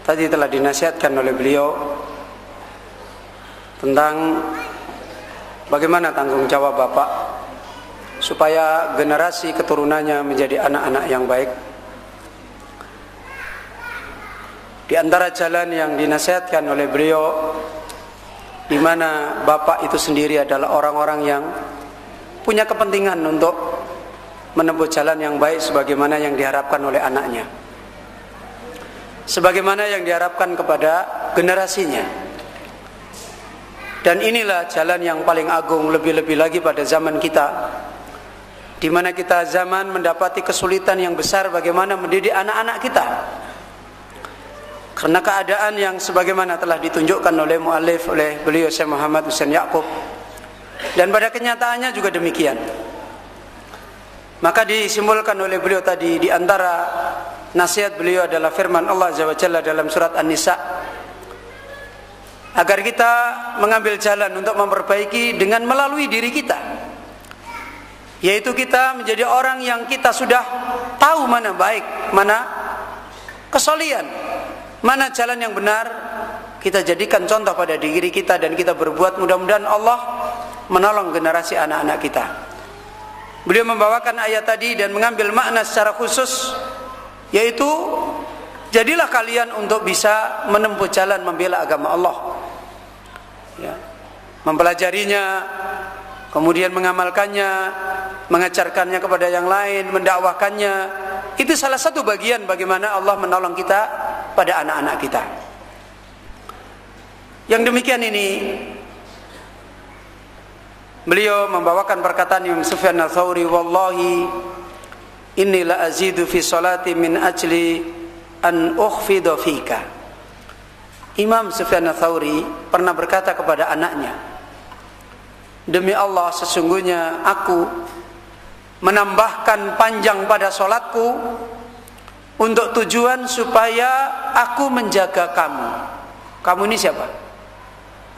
tadi telah dinasihatkan oleh beliau tentang bagaimana tanggung jawab bapak supaya generasi keturunannya menjadi anak-anak yang baik. Di antara jalan yang dinasihatkan oleh beliau, di mana bapak itu sendiri adalah orang-orang yang punya kepentingan untuk menempuh jalan yang baik sebagaimana yang diharapkan oleh anaknya, sebagaimana yang diharapkan kepada generasinya. Dan inilah jalan yang paling agung, lebih-lebih lagi pada zaman kita, di mana kita zaman mendapati kesulitan yang besar bagaimana mendidik anak-anak kita, karena keadaan yang sebagaimana telah ditunjukkan oleh muallif, oleh beliau Syekh Muhammad Husain Ya'qub, dan pada kenyataannya juga demikian. Maka disimpulkan oleh beliau tadi, di antara nasihat beliau adalah firman Allah Azza wa Jalla dalam surat An-Nisa, agar kita mengambil jalan untuk memperbaiki dengan melalui diri kita, yaitu kita menjadi orang yang kita sudah tahu mana baik, mana kesolian, mana jalan yang benar, kita jadikan contoh pada diri kita dan kita berbuat. Mudah-mudahan Allah menolong generasi anak-anak kita. Beliau membawakan ayat tadi dan mengambil makna secara khusus, yaitu jadilah kalian untuk bisa menempuh jalan membela agama Allah, ya, mempelajarinya, kemudian mengamalkannya, mengajarkannya kepada yang lain, mendakwahkannya. Itu salah satu bagian bagaimana Allah menolong kita pada anak-anak kita. Yang demikian ini, beliau membawakan perkataan Imam Sufyan Ats-Tsauri, wallahi inni la azidu fi salati min ajli an ukhfida fika. Imam Sufyan Ats-Tsauri pernah berkata kepada anaknya, demi Allah sesungguhnya aku menambahkan panjang pada solatku untuk tujuan supaya aku menjaga kamu. Kamu ini siapa?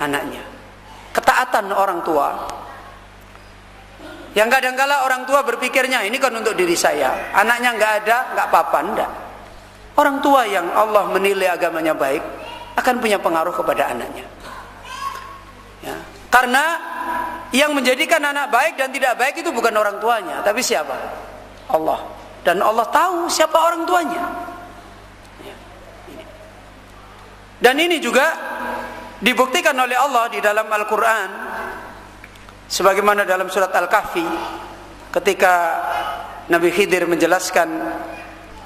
Anaknya. Ketaatan orang tua, yang kadang-kala orang tua berpikirnya ini kan untuk diri saya, anaknya nggak ada, nggak apa-apa. Enggak. Orang tua yang Allah menilai agamanya baik akan punya pengaruh kepada anaknya, ya. Karena yang menjadikan anak baik dan tidak baik itu bukan orang tuanya, tapi siapa? Allah. Dan Allah tahu siapa orang tuanya, ya. Dan ini juga dibuktikan oleh Allah di dalam Al-Quran, sebagaimana dalam surat Al-Kahfi, ketika Nabi Khidir menjelaskan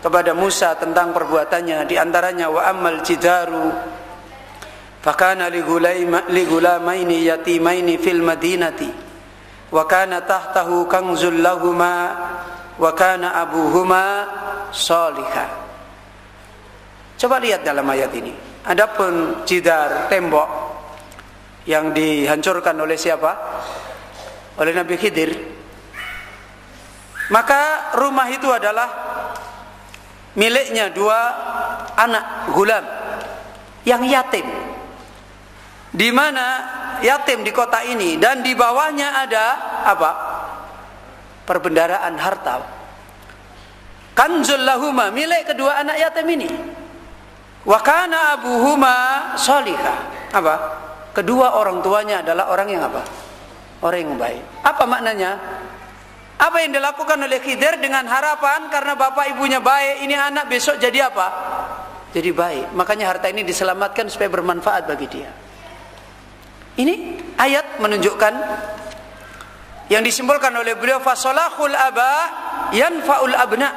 kepada Musa tentang perbuatannya, di antaranya wa ammal jidaru fakana li gulamaini yatimaini fil madinati wa kana tahtahu kanzul lahuma wa kana abuhuma salihah. Coba lihat dalam ayat ini. Adapun jidar, tembok yang dihancurkan oleh siapa? Oleh Nabi Khidir. Maka rumah itu adalah miliknya dua anak gulam yang yatim, di mana yatim di kota ini, dan di bawahnya ada apa? Perbendaharaan harta. Kanzul lahuma, milik kedua anak yatim ini. Wa kana abuhuma sholihah. Apa? Kedua orang tuanya adalah orang yang apa? Orang yang baik. Apa maknanya? Apa yang dilakukan oleh Khidir dengan harapan karena bapak ibunya baik, ini anak besok jadi apa? Jadi baik. Makanya harta ini diselamatkan supaya bermanfaat bagi dia. Ini ayat menunjukkan yang disimpulkan oleh beliau, fasolahul aba yanfaul abna.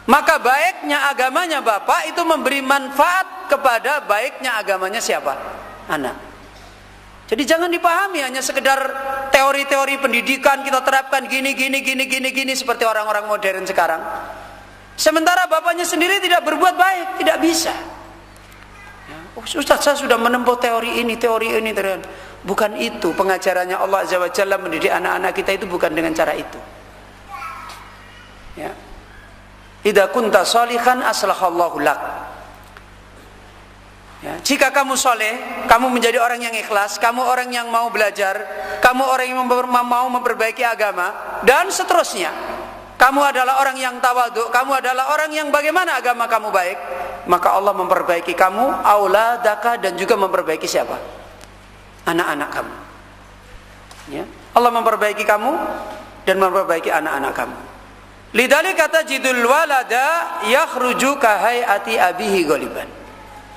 Maka baiknya agamanya bapak itu memberi manfaat kepada baiknya agamanya siapa? Anak. Jadi jangan dipahami hanya sekedar teori-teori pendidikan kita terapkan gini seperti orang-orang modern sekarang. Sementara bapaknya sendiri tidak berbuat baik, tidak bisa. Ustaz, saya sudah menempuh teori ini. Bukan itu pengajarannya Allah Azza wa Jalla mendidik anak-anak kita, itu bukan dengan cara itu. Ya. Idza kunta sholihan aslahallahu lak. Ya, jika kamu soleh, kamu menjadi orang yang ikhlas, kamu orang yang mau belajar, kamu orang yang mau memperbaiki agama, dan seterusnya. Kamu adalah orang yang tawadhu, kamu adalah orang yang bagaimana agama kamu baik, maka Allah memperbaiki kamu, auladaka, dan juga memperbaiki siapa? Anak-anak kamu. Ya. Allah memperbaiki kamu dan memperbaiki anak-anak kamu. Lidzalika tajidul walada yakhruju ka hayati abihi ghaliban.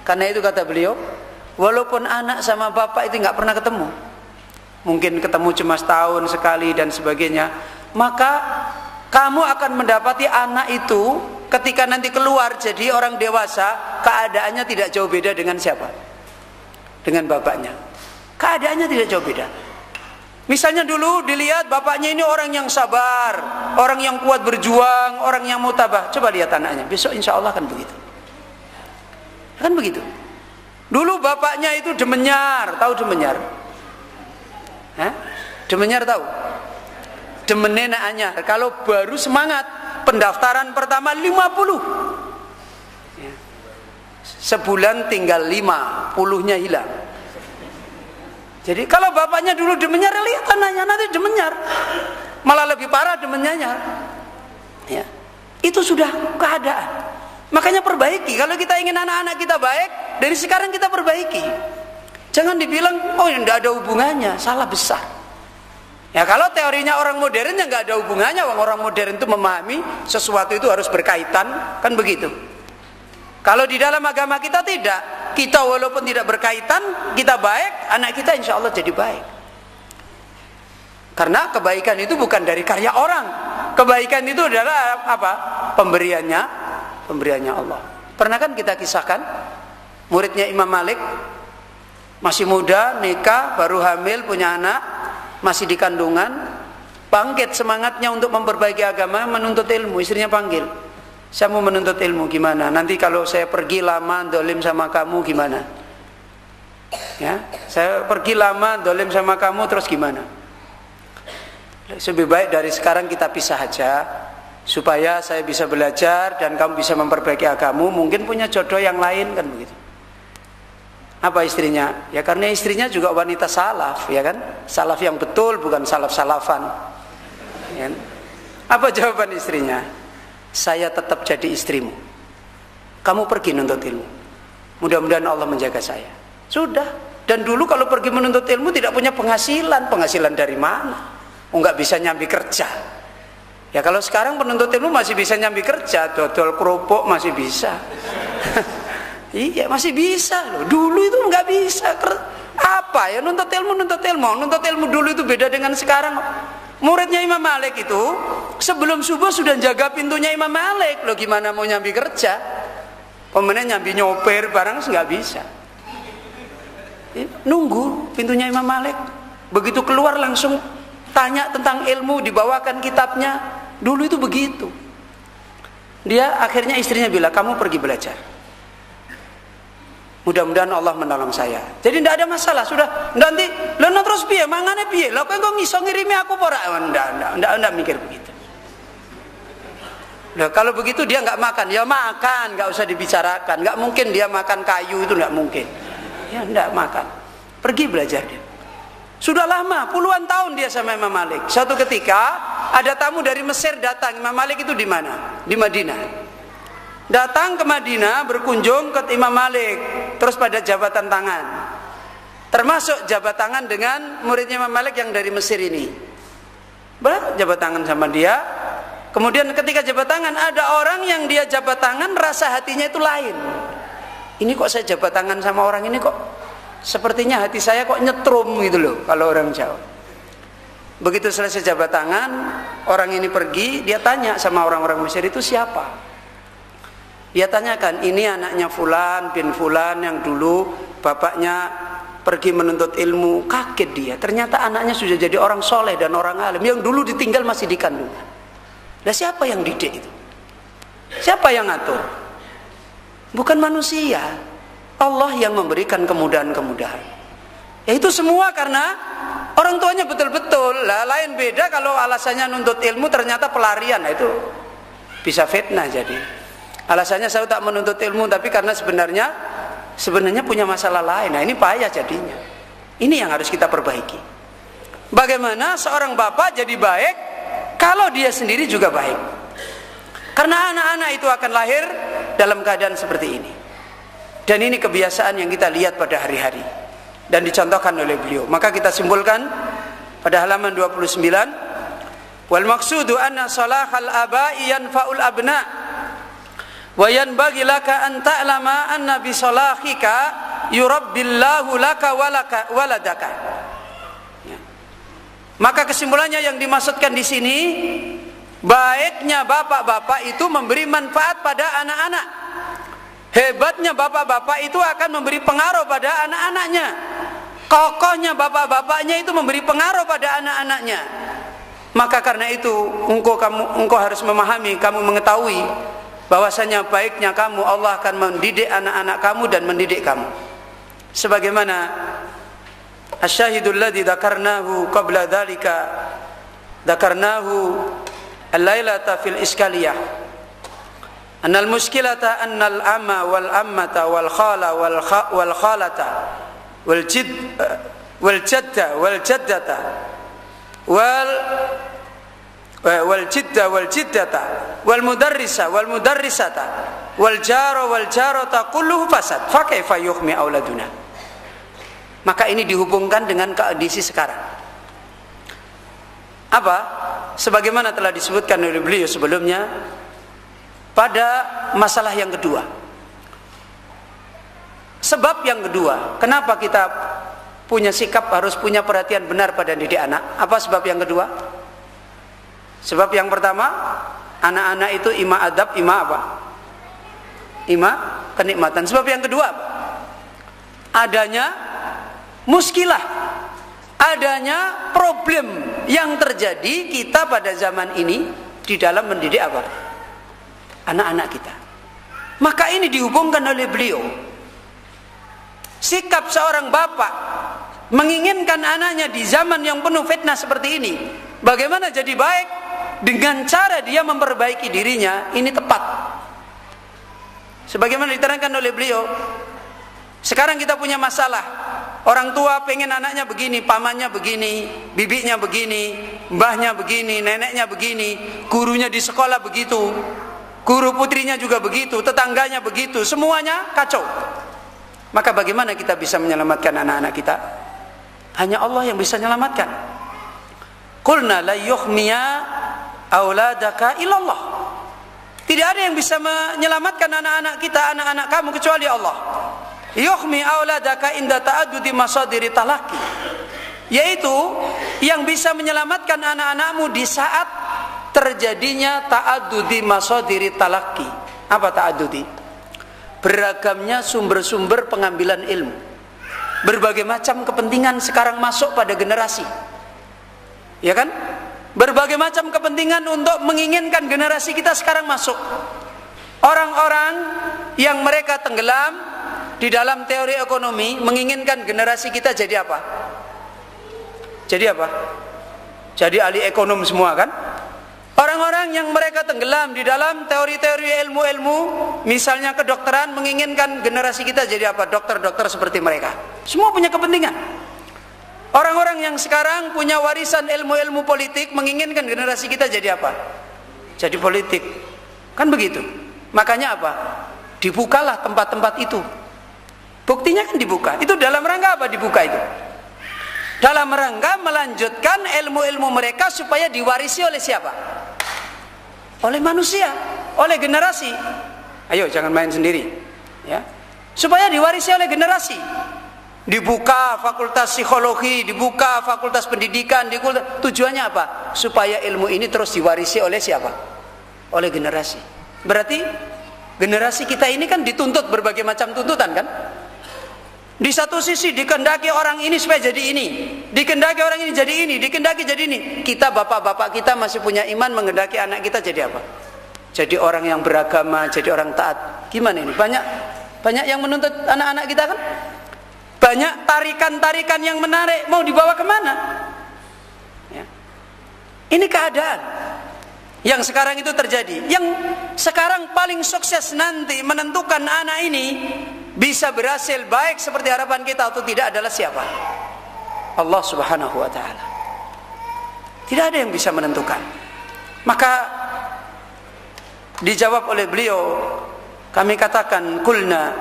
Karena itu kata beliau, walaupun anak sama bapak itu nggak pernah ketemu, mungkin ketemu cuma setahun sekali dan sebagainya, maka kamu akan mendapati anak itu ketika nanti keluar jadi orang dewasa, keadaannya tidak jauh beda dengan siapa? Dengan bapaknya. Keadaannya tidak jauh beda. Misalnya dulu dilihat bapaknya ini orang yang sabar, orang yang kuat berjuang, orang yang mutabah. Coba lihat anaknya, besok insya Allah akan begitu. Kan begitu. Dulu bapaknya itu demenyar, tahu demenyar? Hah? Demenyar tahu? Demennya anyar. Kalau baru semangat, pendaftaran pertama 50. Ya. Sebulan tinggal 5, puluhnya hilang. Jadi kalau bapaknya dulu demenyar, lihat anaknya nanti demenyar. Malah lebih parah demenyanya. Ya. Itu sudah keadaan. Makanya perbaiki. Kalau kita ingin anak-anak kita baik, dari sekarang kita perbaiki. Jangan dibilang, oh tidak ada hubungannya, salah besar. Ya kalau teorinya orang modern yang nggak ada hubungannya, orang modern itu memahami sesuatu itu harus berkaitan, kan begitu. Kalau di dalam agama kita tidak, kita walaupun tidak berkaitan, kita baik, anak kita insya Allah jadi baik. Karena kebaikan itu bukan dari karya orang, kebaikan itu adalah apa? Pemberiannya Allah. Pernah kan kita kisahkan muridnya Imam Malik, masih muda, nikah, baru hamil, punya anak, masih di kandungan, bangkit semangatnya untuk memperbaiki agama, menuntut ilmu. Istrinya panggil, saya mau menuntut ilmu, gimana? Nanti kalau saya pergi lama dolim sama kamu gimana? Ya, saya pergi lama dolim sama kamu terus gimana? Lebih baik dari sekarang kita pisah aja, supaya saya bisa belajar dan kamu bisa memperbaiki agamamu. Mungkin punya jodoh yang lain, kan begitu. Apa istrinya? Ya karena istrinya juga wanita salaf, ya kan? Salaf yang betul, bukan salaf-salafan. Ya. Apa jawaban istrinya? Saya tetap jadi istrimu. Kamu pergi menuntut ilmu. Mudah-mudahan Allah menjaga saya. Sudah. Dan dulu kalau pergi menuntut ilmu tidak punya penghasilan. Penghasilan dari mana? Nggak bisa nyambi kerja. Ya kalau sekarang penuntut ilmu masih bisa nyambi kerja, dodol kerupuk masih bisa. Iya masih bisa loh. Dulu itu nggak bisa. Apa ya nuntut ilmu? Nuntut ilmu dulu itu beda dengan sekarang. Muridnya Imam Malik itu sebelum subuh sudah jaga pintunya Imam Malik. Loh gimana mau nyambi kerja? Pemenang nyambi nyopir barang nggak bisa. Nunggu pintunya Imam Malik. Begitu keluar langsung tanya tentang ilmu, dibawakan kitabnya. Dulu itu begitu. Dia akhirnya istrinya bilang, kamu pergi belajar. Mudah-mudahan Allah menolong saya. Jadi tidak ada masalah. Sudah nanti leno terus piye? Mangane piye? Lah kowe kok ngiso ngirimi aku ora? Ndak mikir begitu. Nah, kalau begitu dia nggak makan, ya makan, nggak usah dibicarakan. Nggak mungkin dia makan kayu, itu nggak mungkin. Ya ndak makan. Pergi belajar dia. Sudah lama, puluhan tahun dia sama Imam Malik. Suatu ketika ada tamu dari Mesir datang. Imam Malik itu di mana? Di Madinah. Datang ke Madinah berkunjung ke Imam Malik. Terus pada jabatan tangan. Termasuk jabat tangan dengan muridnya Imam Malik yang dari Mesir ini. Jabat tangan sama dia. Kemudian ketika jabat tangan ada orang yang dia jabat tangan rasa hatinya itu lain. Ini kok saya jabat tangan sama orang ini kok sepertinya hati saya kok nyetrum gitu loh kalau orang Jawa. Begitu selesai jabat tangan, orang ini pergi, dia tanya sama orang-orang Mesir itu siapa? Dia tanyakan, ini anaknya Fulan bin Fulan yang dulu bapaknya pergi menuntut ilmu. Kaget dia, ternyata anaknya sudah jadi orang soleh dan orang alim yang dulu ditinggal masih di kandungan. Nah siapa yang didik itu? Siapa yang ngatur? Bukan manusia. Allah yang memberikan kemudahan-kemudahan. Ya itu semua karena orang tuanya betul-betul. Lah lain beda kalau alasannya nuntut ilmu ternyata pelarian. Nah, itu bisa fitnah jadi. Alasannya saya tak menuntut ilmu tapi karena sebenarnya punya masalah lain. Nah ini payah jadinya. Ini yang harus kita perbaiki. Bagaimana seorang bapak jadi baik kalau dia sendiri juga baik? Karena anak-anak itu akan lahir dalam keadaan seperti ini. Dan ini kebiasaan yang kita lihat pada hari-hari dan dicontohkan oleh beliau. Maka kita simpulkan pada halaman 29, wal maqsudu anna salahal aba'i yanfa'ul abna wa yanbaghi laka an ta'lama anna bi salahika yurabbillahu laka waladaka. Ya. Maka kesimpulannya yang dimaksudkan di sini, baiknya bapak-bapak itu memberi manfaat pada anak-anak. Hebatnya bapak-bapak itu akan memberi pengaruh pada anak-anaknya. Kokohnya bapak-bapaknya itu memberi pengaruh pada anak-anaknya. Maka karena itu engkau harus memahami, kamu mengetahui bahwasanya baiknya kamu, Allah akan mendidik anak-anak kamu dan mendidik kamu. Sebagaimana asyahidul ladzi dzakarnahu qabla dzalika dzakarnahu al-lailata fil iskaliyah. Annal muskilata annal amma wal ammata wal khala wal khalata wal jadda wal jaddata wal jidda wal jiddata wal mudarrisa wal mudarrisata wal jara wal jarata kulluhu fasad fa kaifa yuhmi auladuna. Maka ini dihubungkan dengan kondisi sekarang. Apa? Sebagaimana telah disebutkan oleh beliau sebelumnya, pada masalah yang kedua, sebab yang kedua, kenapa kita punya sikap harus punya perhatian benar pada didik anak? Apa sebab yang kedua? Sebab yang pertama, anak-anak itu ima adab, ima apa? Ima kenikmatan. Sebab yang kedua, adanya muskilah, adanya problem yang terjadi kita pada zaman ini di dalam mendidik apa? Anak-anak kita. Maka ini dihubungkan oleh beliau. Sikap seorang bapak menginginkan anaknya di zaman yang penuh fitnah seperti ini, bagaimana jadi baik dengan cara dia memperbaiki dirinya, ini tepat. Sebagaimana diterangkan oleh beliau, sekarang kita punya masalah. Orang tua pengen anaknya begini, pamannya begini, bibinya begini, mbahnya begini, neneknya begini, gurunya di sekolah begitu, guru putrinya juga begitu, tetangganya begitu, semuanya kacau. Maka bagaimana kita bisa menyelamatkan anak-anak kita? Hanya Allah yang bisa menyelamatkan. Qulna la yukhmiya auladaka illallah. Tidak ada yang bisa menyelamatkan anak-anak kita, anak-anak kamu kecuali Allah. Yukhmi auladaka inda ta'addudi masadiri talaqi. Yaitu yang bisa menyelamatkan anak-anakmu di saat terjadinya ta'addudi masadiri talaqi. Apa ta'addudi? Beragamnya sumber-sumber pengambilan ilmu. Berbagai macam kepentingan sekarang masuk pada generasi. Ya kan? Berbagai macam kepentingan untuk menginginkan generasi kita sekarang masuk. Orang-orang yang mereka tenggelam di dalam teori ekonomi menginginkan generasi kita jadi apa? Jadi apa? Jadi ahli ekonom semua kan? Orang-orang yang mereka tenggelam di dalam teori-teori ilmu-ilmu, misalnya kedokteran, menginginkan generasi kita jadi apa? Dokter-dokter seperti mereka. Semua punya kepentingan. Orang-orang yang sekarang punya warisan ilmu-ilmu politik, menginginkan generasi kita jadi apa? Jadi politik. Kan begitu. Makanya apa? Dibukalah tempat-tempat itu. Buktinya kan dibuka. Itu dalam rangka apa dibuka itu? Dalam rangka melanjutkan ilmu-ilmu mereka supaya diwarisi oleh siapa? Oleh manusia, oleh generasi. Ayo jangan main sendiri, ya. Supaya diwarisi oleh generasi. Dibuka fakultas psikologi, dibuka fakultas pendidikan, tujuannya apa? Supaya ilmu ini terus diwarisi oleh siapa? Oleh generasi. Berarti generasi kita ini kan dituntut berbagai macam tuntutan kan? Di satu sisi dikehendaki orang ini supaya jadi ini, dikehendaki orang ini jadi ini, dikehendaki jadi ini. Kita bapak-bapak kita masih punya iman menghendaki anak kita jadi apa? Jadi orang yang beragama, jadi orang taat. Gimana ini? Banyak yang menuntut anak-anak kita kan? Banyak tarikan-tarikan yang menarik, mau dibawa kemana? Ya. Ini keadaan yang sekarang itu terjadi. Yang sekarang paling sukses nanti menentukan anak ini bisa berhasil baik seperti harapan kita atau tidak adalah siapa? Allah Subhanahu wa ta'ala. Tidak ada yang bisa menentukan. Maka dijawab oleh beliau kami katakan kulna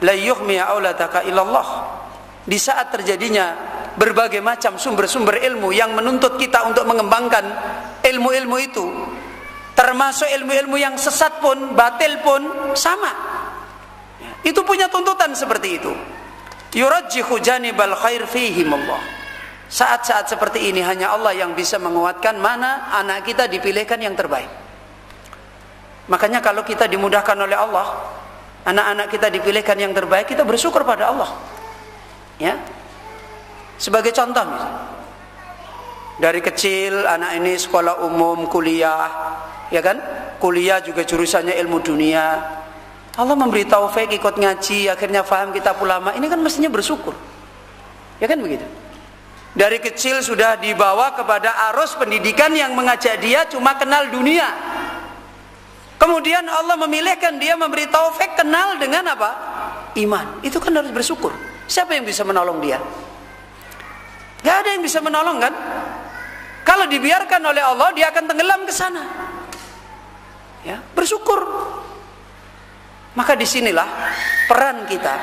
la yuhmi auladaka illallah. Di saat terjadinya berbagai macam sumber-sumber ilmu yang menuntut kita untuk mengembangkan ilmu-ilmu itu, termasuk ilmu-ilmu yang sesat pun, batil pun sama. Itu punya tuntutan seperti itu. Yurajjihu janibal khair fihim Allah. Saat-saat seperti ini hanya Allah yang bisa menguatkan mana anak kita dipilihkan yang terbaik. Makanya kalau kita dimudahkan oleh Allah, anak-anak kita dipilihkan yang terbaik, kita bersyukur pada Allah. Ya. Sebagai contoh misalnya, dari kecil anak ini sekolah umum, kuliah, ya kan? Kuliah juga jurusannya ilmu dunia. Allah memberi taufik ikut ngaji, akhirnya faham kitab ulama. Ini kan mestinya bersyukur. Ya kan begitu? Dari kecil sudah dibawa kepada arus pendidikan yang mengajak dia cuma kenal dunia. Kemudian Allah memilihkan dia, memberi taufik kenal dengan apa? Iman. Itu kan harus bersyukur. Siapa yang bisa menolong dia? Gak ada yang bisa menolong kan? Kalau dibiarkan oleh Allah, dia akan tenggelam ke sana. Ya, bersyukur. Maka disinilah peran kita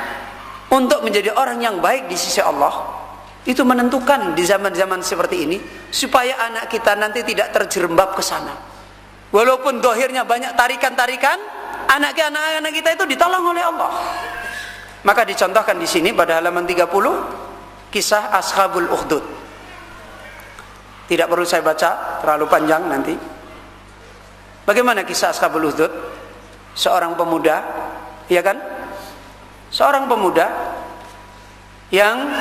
untuk menjadi orang yang baik di sisi Allah. Itu menentukan di zaman-zaman seperti ini, supaya anak kita nanti tidak terjerembab ke sana. Walaupun dohirnya banyak tarikan-tarikan, anak-anak kita itu ditolong oleh Allah. Maka dicontohkan di sini pada halaman 30 kisah Ashabul Ukhdud. Tidak perlu saya baca, terlalu panjang nanti. Bagaimana kisah Ashabul Ukhdud? Seorang pemuda, ya kan? Seorang pemuda yang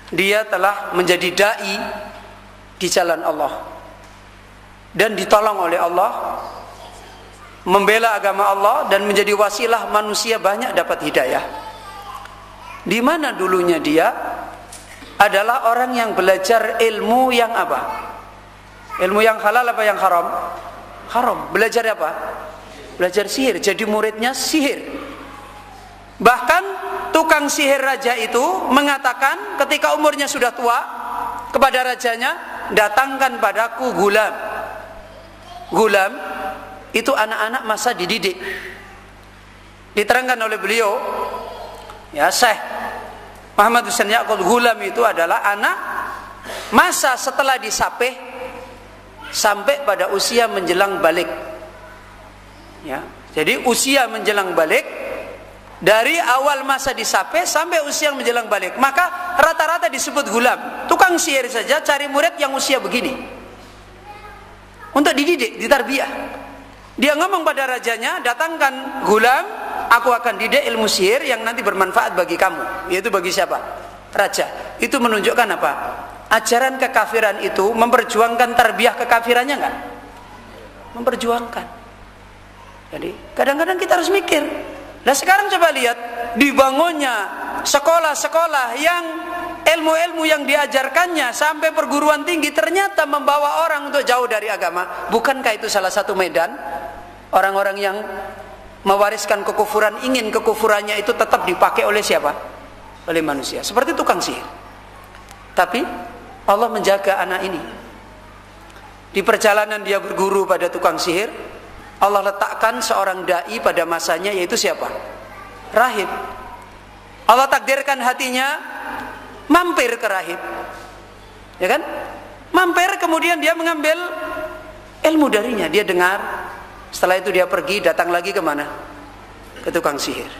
dia telah menjadi dai di jalan Allah dan ditolong oleh Allah, membela agama Allah dan menjadi wasilah manusia banyak dapat hidayah. Di mana dulunya dia adalah orang yang belajar ilmu yang apa? Ilmu yang halal apa yang haram? Haram. Belajar apa? Belajar sihir. Jadi muridnya sihir. Bahkan tukang sihir raja itu mengatakan ketika umurnya sudah tua kepada rajanya, datangkan padaku gulam. Gulam itu anak-anak masa dididik. Diterangkan oleh beliau, ya, Syekh Muhammad Husain Yaqub, gulam itu adalah anak masa setelah disapih sampai pada usia menjelang balik. Ya, jadi usia menjelang balik, dari awal masa disapih sampai usia menjelang balik, maka rata-rata disebut gulam. Tukang sihir saja cari murid yang usia begini untuk dididik, ditarbiyah. Dia ngomong pada rajanya, datangkan gulam, aku akan didik ilmu sihir yang nanti bermanfaat bagi kamu. Yaitu bagi siapa? Raja. Itu menunjukkan apa? Ajaran kekafiran itu memperjuangkan tarbiyah kekafirannya enggak? Memperjuangkan. Jadi kadang-kadang kita harus mikir. Nah sekarang coba lihat, dibangunnya sekolah-sekolah yang ilmu-ilmu yang diajarkannya sampai perguruan tinggi ternyata membawa orang untuk jauh dari agama. Bukankah itu salah satu medan orang-orang yang mewariskan kekufuran, ingin kekufurannya itu tetap dipakai oleh siapa? Oleh manusia. Seperti tukang sihir. Tapi Allah menjaga anak ini. Di perjalanan dia berguru pada tukang sihir, Allah letakkan seorang dai pada masanya, yaitu siapa? Rahib. Allah takdirkan hatinya mampir ke rahib, ya kan? Mampir, kemudian dia mengambil ilmu darinya. Dia dengar, setelah itu dia pergi, datang lagi kemana? Ke tukang sihir.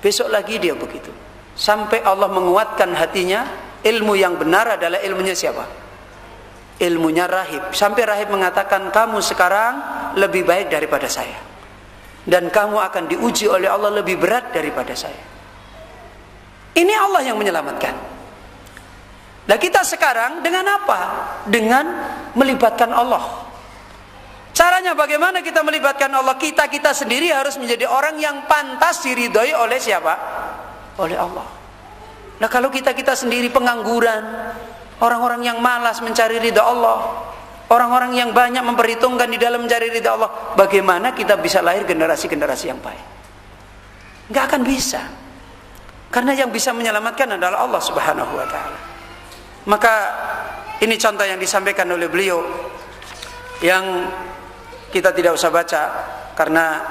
Besok lagi dia begitu, sampai Allah menguatkan hatinya. Ilmu yang benar adalah ilmunya siapa? Ilmunya rahib. Sampai rahib mengatakan, kamu sekarang lebih baik daripada saya, dan kamu akan diuji oleh Allah lebih berat daripada saya. Ini Allah yang menyelamatkan. Nah kita sekarang dengan apa? Dengan melibatkan Allah. Caranya bagaimana kita melibatkan Allah? Kita sendiri harus menjadi orang yang pantas diridhoi oleh siapa? Oleh Allah. Nah kalau kita sendiri pengangguran, orang-orang yang malas mencari ridha Allah, orang-orang yang banyak memperhitungkan di dalam mencari ridha Allah, bagaimana kita bisa lahir generasi-generasi yang baik? Nggak akan bisa. Karena yang bisa menyelamatkan adalah Allah Subhanahu wa ta'ala. Maka ini contoh yang disampaikan oleh beliau, yang kita tidak usah baca karena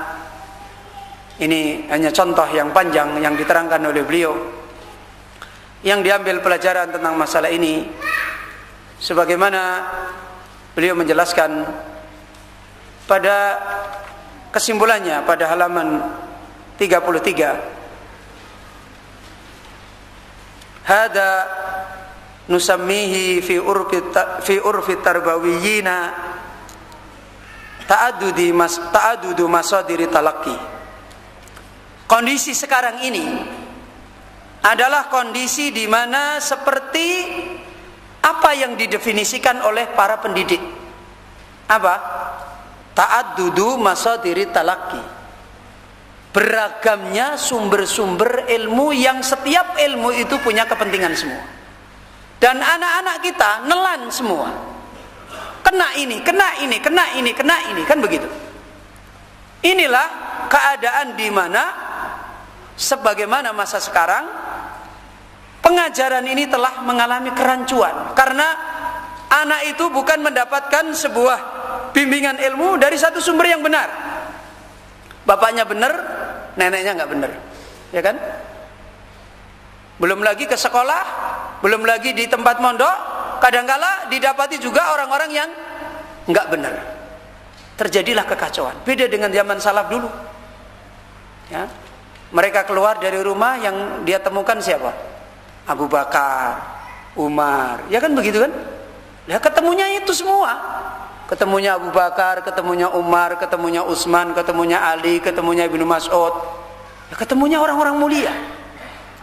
Ini hanya contoh yang panjang yang diterangkan oleh beliau. Yang diambil pelajaran tentang masalah ini, sebagaimana beliau menjelaskan pada kesimpulannya pada halaman 33. Hada nusammihi fi urfi tarbawiyina ta'adudu masadiri talaqi. Kondisi sekarang ini adalah kondisi di mana seperti apa yang didefinisikan oleh para pendidik. Apa? Ta'addudu masadiri talaqi. Beragamnya sumber-sumber ilmu yang setiap ilmu itu punya kepentingan semua. Dan anak-anak kita nelan semua. Kena ini, kena ini, kena ini, kena ini, kan begitu. Inilah keadaan di mana sebagaimana masa sekarang pengajaran ini telah mengalami kerancuan karena anak itu bukan mendapatkan sebuah bimbingan ilmu dari satu sumber yang benar. Bapaknya benar, neneknya nggak benar, ya kan? Belum lagi ke sekolah, belum lagi di tempat mondok, kadangkala didapati juga orang-orang yang nggak benar. Terjadilah kekacauan. Beda dengan zaman salaf dulu. Ya. Mereka keluar dari rumah yang dia temukan siapa? Abu Bakar, Umar, ya kan begitu kan? Ya ketemunya itu semua. Ketemunya Abu Bakar, ketemunya Umar, ketemunya Utsman, ketemunya Ali, ketemunya Ibnu Mas'ud. Ya ketemunya orang-orang mulia.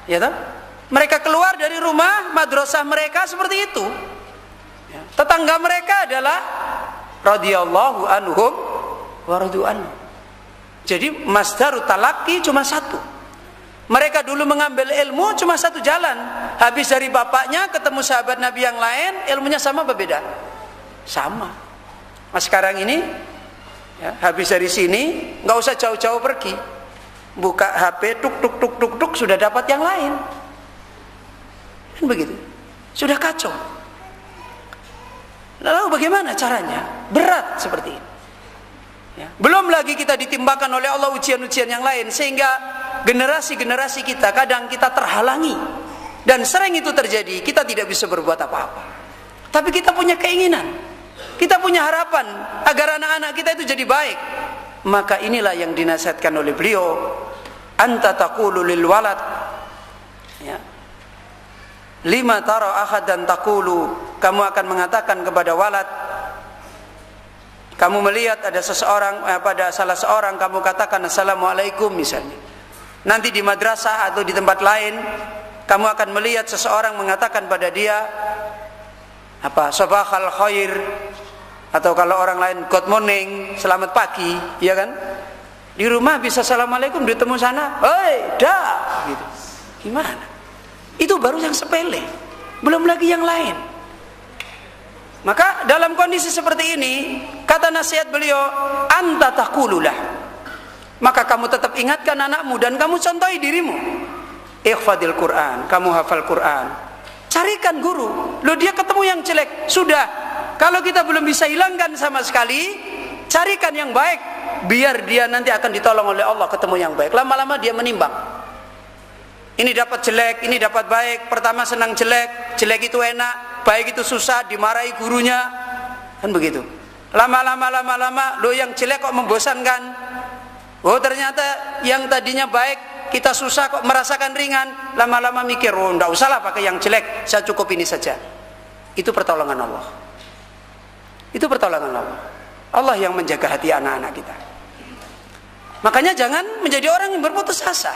Ya kan? Mereka keluar dari rumah, madrasah mereka seperti itu. Ya. Tetangga mereka adalah radhiyallahu anhum wa radu anhu. Jadi masdarut talaqi cuma satu. Mereka dulu mengambil ilmu cuma satu jalan. Habis dari bapaknya ketemu sahabat Nabi yang lain, ilmunya sama apa beda? Sama. Mas sekarang ini ya, habis dari sini nggak usah jauh-jauh pergi, buka HP tuk sudah dapat yang lain, kan begitu, sudah kacau. Lalu bagaimana caranya? Berat seperti ini. Ya. Belum lagi kita ditimbakan oleh Allah ujian-ujian yang lain sehingga generasi-generasi kita kadang kita terhalangi dan sering itu terjadi. Kita tidak bisa berbuat apa-apa, tapi kita punya keinginan. Kita punya harapan agar anak-anak kita itu jadi baik. Maka inilah yang dinasihatkan oleh beliau. Anta taqulu lil walad. Ya. Lima tara ahadan taqulu. Kamu akan mengatakan kepada walad. Kamu melihat ada seseorang pada salah seorang kamu katakan assalamualaikum misalnya. Nanti di madrasah atau di tempat lain kamu akan melihat seseorang mengatakan pada dia apa? Sabahal khair. Atau kalau orang lain good morning, selamat pagi, ya kan? Di rumah bisa assalamualaikum, ditemu sana, hei, dah, gitu. Gimana? Itu baru yang sepele, belum lagi yang lain. Maka dalam kondisi seperti ini, kata nasihat beliau, anta taqululah. Maka kamu tetap ingatkan anakmu dan kamu contohi dirimu. Ikhfadil Quran, kamu hafal Quran. Carikan guru. Loh dia ketemu yang jelek, sudah. Kalau kita belum bisa hilangkan sama sekali, carikan yang baik, biar dia nanti akan ditolong oleh Allah ketemu yang baik. Lama-lama dia menimbang. Ini dapat jelek, ini dapat baik. Pertama senang jelek, jelek itu enak, baik itu susah, dimarahi gurunya, kan begitu. Lama-lama, lo yang jelek kok membosankan. Oh ternyata yang tadinya baik kita susah kok merasakan ringan. Lama-lama mikir, oh enggak usahlah pakai yang jelek, saya cukup ini saja. Itu pertolongan Allah. Itu pertolongan Allah. Allah yang menjaga hati anak-anak kita. Makanya jangan menjadi orang yang berputus asa.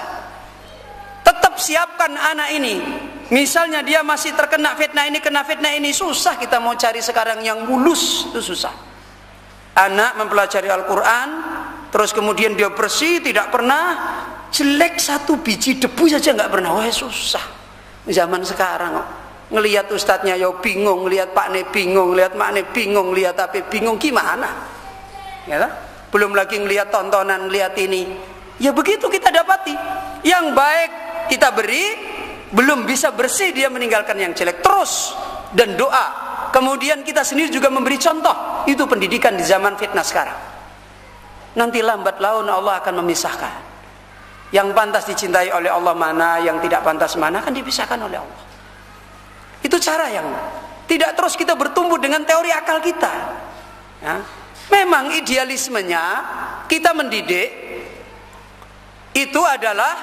Tetap siapkan anak ini. Misalnya dia masih terkena fitnah ini, kena fitnah ini, susah kita mau cari sekarang yang mulus, itu susah. Anak mempelajari Al-Quran, terus kemudian dia bersih, tidak pernah jelek satu biji debu saja nggak pernah. Wah susah. Zaman sekarang ngelihat ustadznya yo bingung, ngelihat pakne bingung, ngelihat makne bingung, ngelihat apa bingung, gimana? Ya kan? Belum lagi ngelihat tontonan, ngelihat ini. Ya begitu kita dapati. Yang baik kita beri, belum bisa bersih dia meninggalkan yang jelek. Terus dan doa. Kemudian kita sendiri juga memberi contoh. Itu pendidikan di zaman fitnah sekarang. Nanti lambat laun Allah akan memisahkan. Yang pantas dicintai oleh Allah mana, yang tidak pantas mana, kan dipisahkan oleh Allah. Itu cara yang tidak terus kita bertumbuh dengan teori akal kita. Ya. Memang idealismenya kita mendidik itu adalah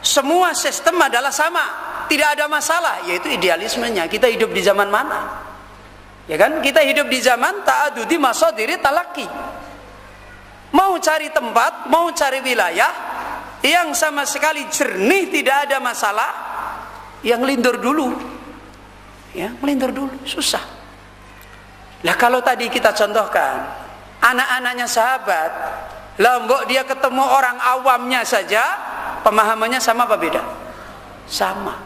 semua sistem adalah sama, tidak ada masalah, yaitu idealismenya. Kita hidup di zaman mana? Ya kan? Kita hidup di zaman ta'adudi masodiri talaki. Mau cari tempat, mau cari wilayah yang sama sekali jernih, tidak ada masalah, yang lindur dulu. Ya, melindur dulu, susah. Lah kalau tadi kita contohkan anak-anaknya sahabat, lombok dia ketemu orang awamnya saja, pemahamannya sama apa beda? Sama.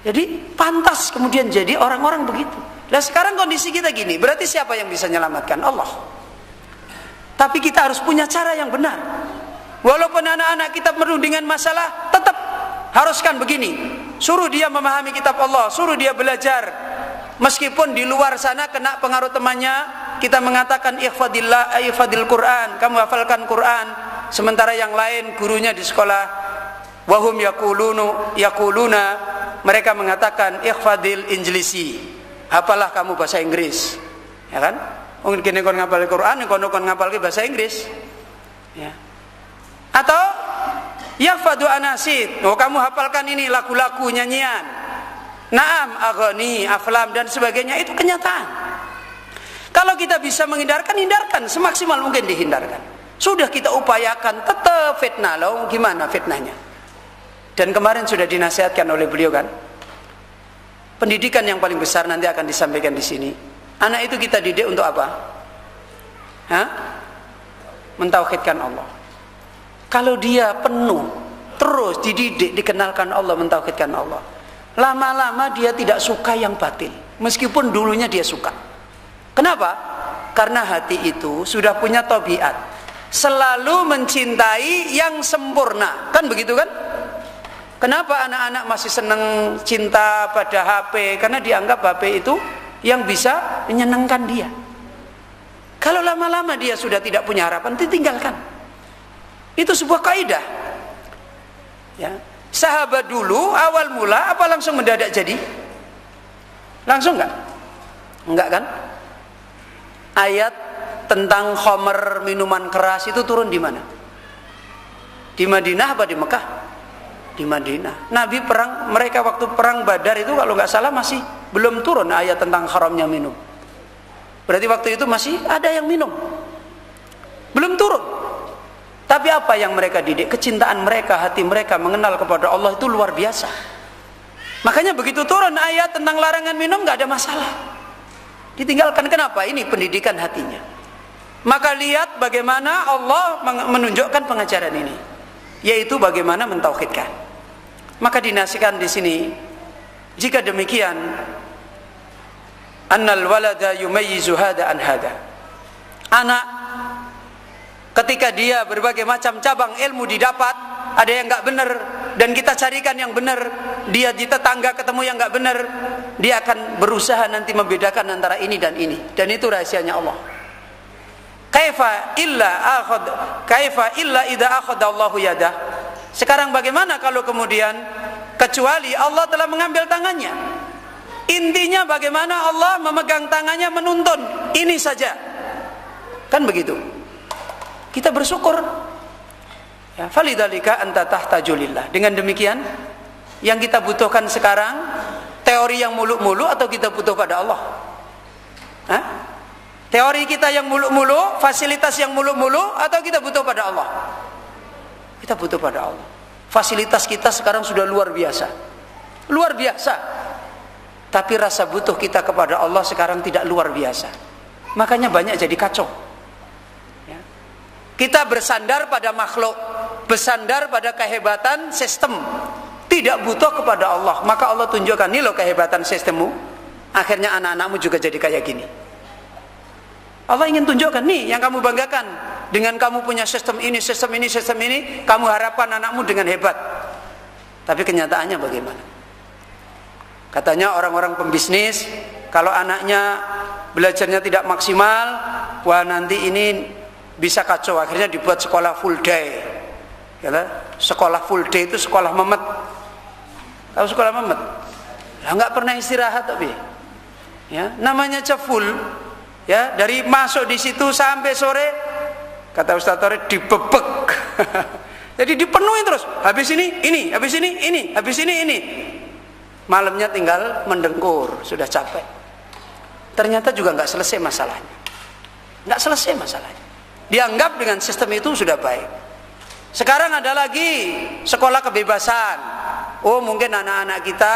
Jadi pantas kemudian jadi orang-orang begitu. Nah sekarang kondisi kita gini, berarti siapa yang bisa menyelamatkan? Allah. Tapi kita harus punya cara yang benar. Walaupun anak-anak kita penuh dengan masalah, tetap haruskan begini. Suruh dia memahami kitab Allah, suruh dia belajar. Meskipun di luar sana kena pengaruh temannya, kita mengatakan ihfadillah, ihfadil Quran, kamu hafalkan Quran. Sementara yang lain gurunya di sekolah, wahum yakuluna, mereka mengatakan ihfadil Injlisi, hafalah kamu bahasa Inggris, ya kan? Mungkin kon ngapal Quran, kon ngapal bahasa Inggris, ya. Atau yahfadu anasid, oh kamu hafalkan ini lagu-lagu nyanyian, naam aghani, aflam dan sebagainya. Itu kenyataan. Kalau kita bisa menghindarkan, hindarkan semaksimal mungkin dihindarkan. Sudah kita upayakan, tetap fitnah loh, gimana fitnahnya? Dan kemarin sudah dinasihatkan oleh beliau kan, pendidikan yang paling besar nanti akan disampaikan di sini. Anak itu kita didik untuk apa? Hah? Mentauhidkan Allah. Kalau dia penuh, terus dididik, dikenalkan Allah, mentauhidkan Allah, lama-lama dia tidak suka yang batil, meskipun dulunya dia suka. Kenapa? Karena hati itu sudah punya tabiat selalu mencintai yang sempurna, kan begitu kan? Kenapa anak-anak masih senang cinta pada HP? Karena dianggap HP itu yang bisa menyenangkan dia. Kalau lama-lama dia sudah tidak punya harapan, ditinggalkan. Itu sebuah kaidah. Ya. Sahabat dulu awal mula apa langsung mendadak jadi? Langsung enggak? Enggak kan? Ayat tentang khamr, minuman keras itu turun di mana? Di Madinah apa di Mekah? Di Madinah. Nabi perang, mereka waktu perang Badar itu kalau nggak salah masih belum turun ayat tentang haramnya minum. Berarti waktu itu masih ada yang minum, belum turun. Tapi apa yang mereka didik? Kecintaan mereka, hati mereka mengenal kepada Allah itu luar biasa. Makanya begitu turun ayat tentang larangan minum nggak ada masalah, ditinggalkan. Kenapa? Ini pendidikan hatinya. Maka lihat bagaimana Allah menunjukkan pengajaran ini, yaitu bagaimana mentauhidkan. Maka dinasikan di sini, jika demikian, annal walada yumayyizu hada an hada. Anak ketika dia berbagai macam cabang ilmu didapat, ada yang nggak benar dan kita carikan yang benar, dia di tetangga ketemu yang nggak benar, dia akan berusaha nanti membedakan antara ini dan ini, dan itu rahasianya Allah. Kaifa illa idza akhadha Allahu yadah. Sekarang bagaimana kalau kemudian kecuali Allah telah mengambil tangannya? Intinya bagaimana Allah memegang tangannya menuntun, ini saja. Kan begitu. Kita bersyukur. Ya, falidzalika anta tahtajulillah. Dengan demikian, yang kita butuhkan sekarang teori yang muluk-muluk atau kita butuh pada Allah? Hah? Teori kita yang muluk-muluk, fasilitas yang muluk-muluk, atau kita butuh pada Allah? Kita butuh pada Allah. Fasilitas kita sekarang sudah luar biasa. Luar biasa. Tapi rasa butuh kita kepada Allah sekarang tidak luar biasa. Makanya banyak jadi kacau. Ya. Kita bersandar pada makhluk, bersandar pada kehebatan sistem, tidak butuh kepada Allah. Maka Allah tunjukkan, nih loh kehebatan sistemmu. Akhirnya anak-anakmu juga jadi kayak gini. Allah ingin tunjukkan, nih yang kamu banggakan, dengan kamu punya sistem ini, sistem ini, sistem ini, kamu harapkan anakmu dengan hebat. Tapi kenyataannya bagaimana? Katanya orang-orang pembisnis, kalau anaknya belajarnya tidak maksimal, wah nanti ini bisa kacau. Akhirnya dibuat sekolah full day, ya, sekolah full day itu sekolah memet. Tahu sekolah memet? Lah nggak pernah istirahat tapi. Ya, namanya full. Ya, dari masuk di situ sampai sore, kata Ustaz Torik, dibebek. Jadi dipenuhi terus. Habis ini, habis ini, habis ini. Malamnya tinggal mendengkur, sudah capek. Ternyata juga nggak selesai masalahnya. Nggak selesai masalahnya. Dianggap dengan sistem itu sudah baik. Sekarang ada lagi sekolah kebebasan. Oh, mungkin anak-anak kita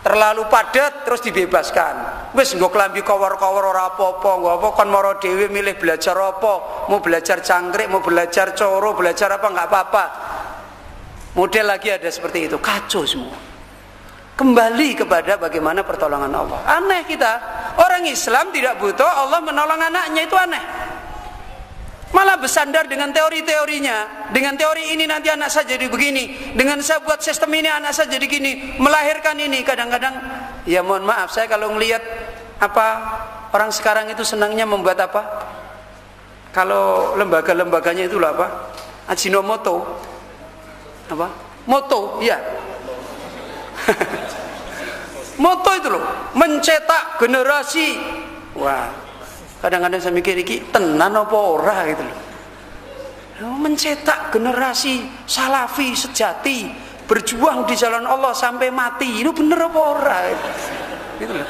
terlalu padat terus dibebaskan. Wis nggo klambi kawar-kawar ora apa-apa, nggo apa kon maro dhewe milih belajar apa, mau belajar cangkrik, mau belajar coro, belajar apa enggak apa-apa. Model lagi ada seperti itu, kacau semua. Kembali kepada bagaimana pertolongan Allah. Aneh kita, orang Islam tidak butuh Allah menolong anaknya, itu aneh. Malah bersandar dengan teori-teorinya. Dengan teori ini nanti anak saya jadi begini, dengan saya buat sistem ini anak saya jadi gini, melahirkan ini. Kadang-kadang ya mohon maaf, saya kalau ngelihat apa orang sekarang itu senangnya membuat apa, kalau lembaga-lembaganya itu apa, Ajinomoto apa, moto ya. Moto itu loh, mencetak generasi. Wah, kadang-kadang saya mikir iki tenan apa ora gitu loh. Mencetak generasi salafi sejati, berjuang di jalan Allah sampai mati. Itu bener apa ora gitu loh.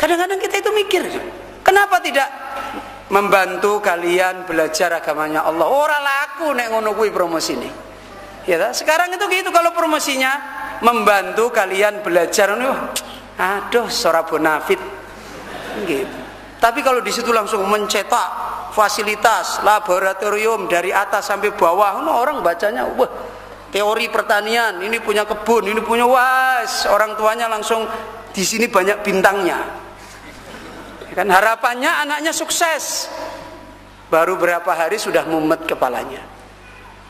Kadang-kadang kita itu mikir, kenapa tidak membantu kalian belajar agamanya Allah? Ora laku nek ngono kuwi promosine. Ya, sekarang itu gitu kalau promosinya membantu kalian belajar, aduh sora bonafit gitu. Tapi kalau di situ langsung mencetak fasilitas laboratorium dari atas sampai bawah, orang bacanya wah, teori pertanian, ini punya kebun, ini punya orang tuanya langsung di sini banyak bintangnya. Kan harapannya anaknya sukses. Baru berapa hari sudah mumet kepalanya.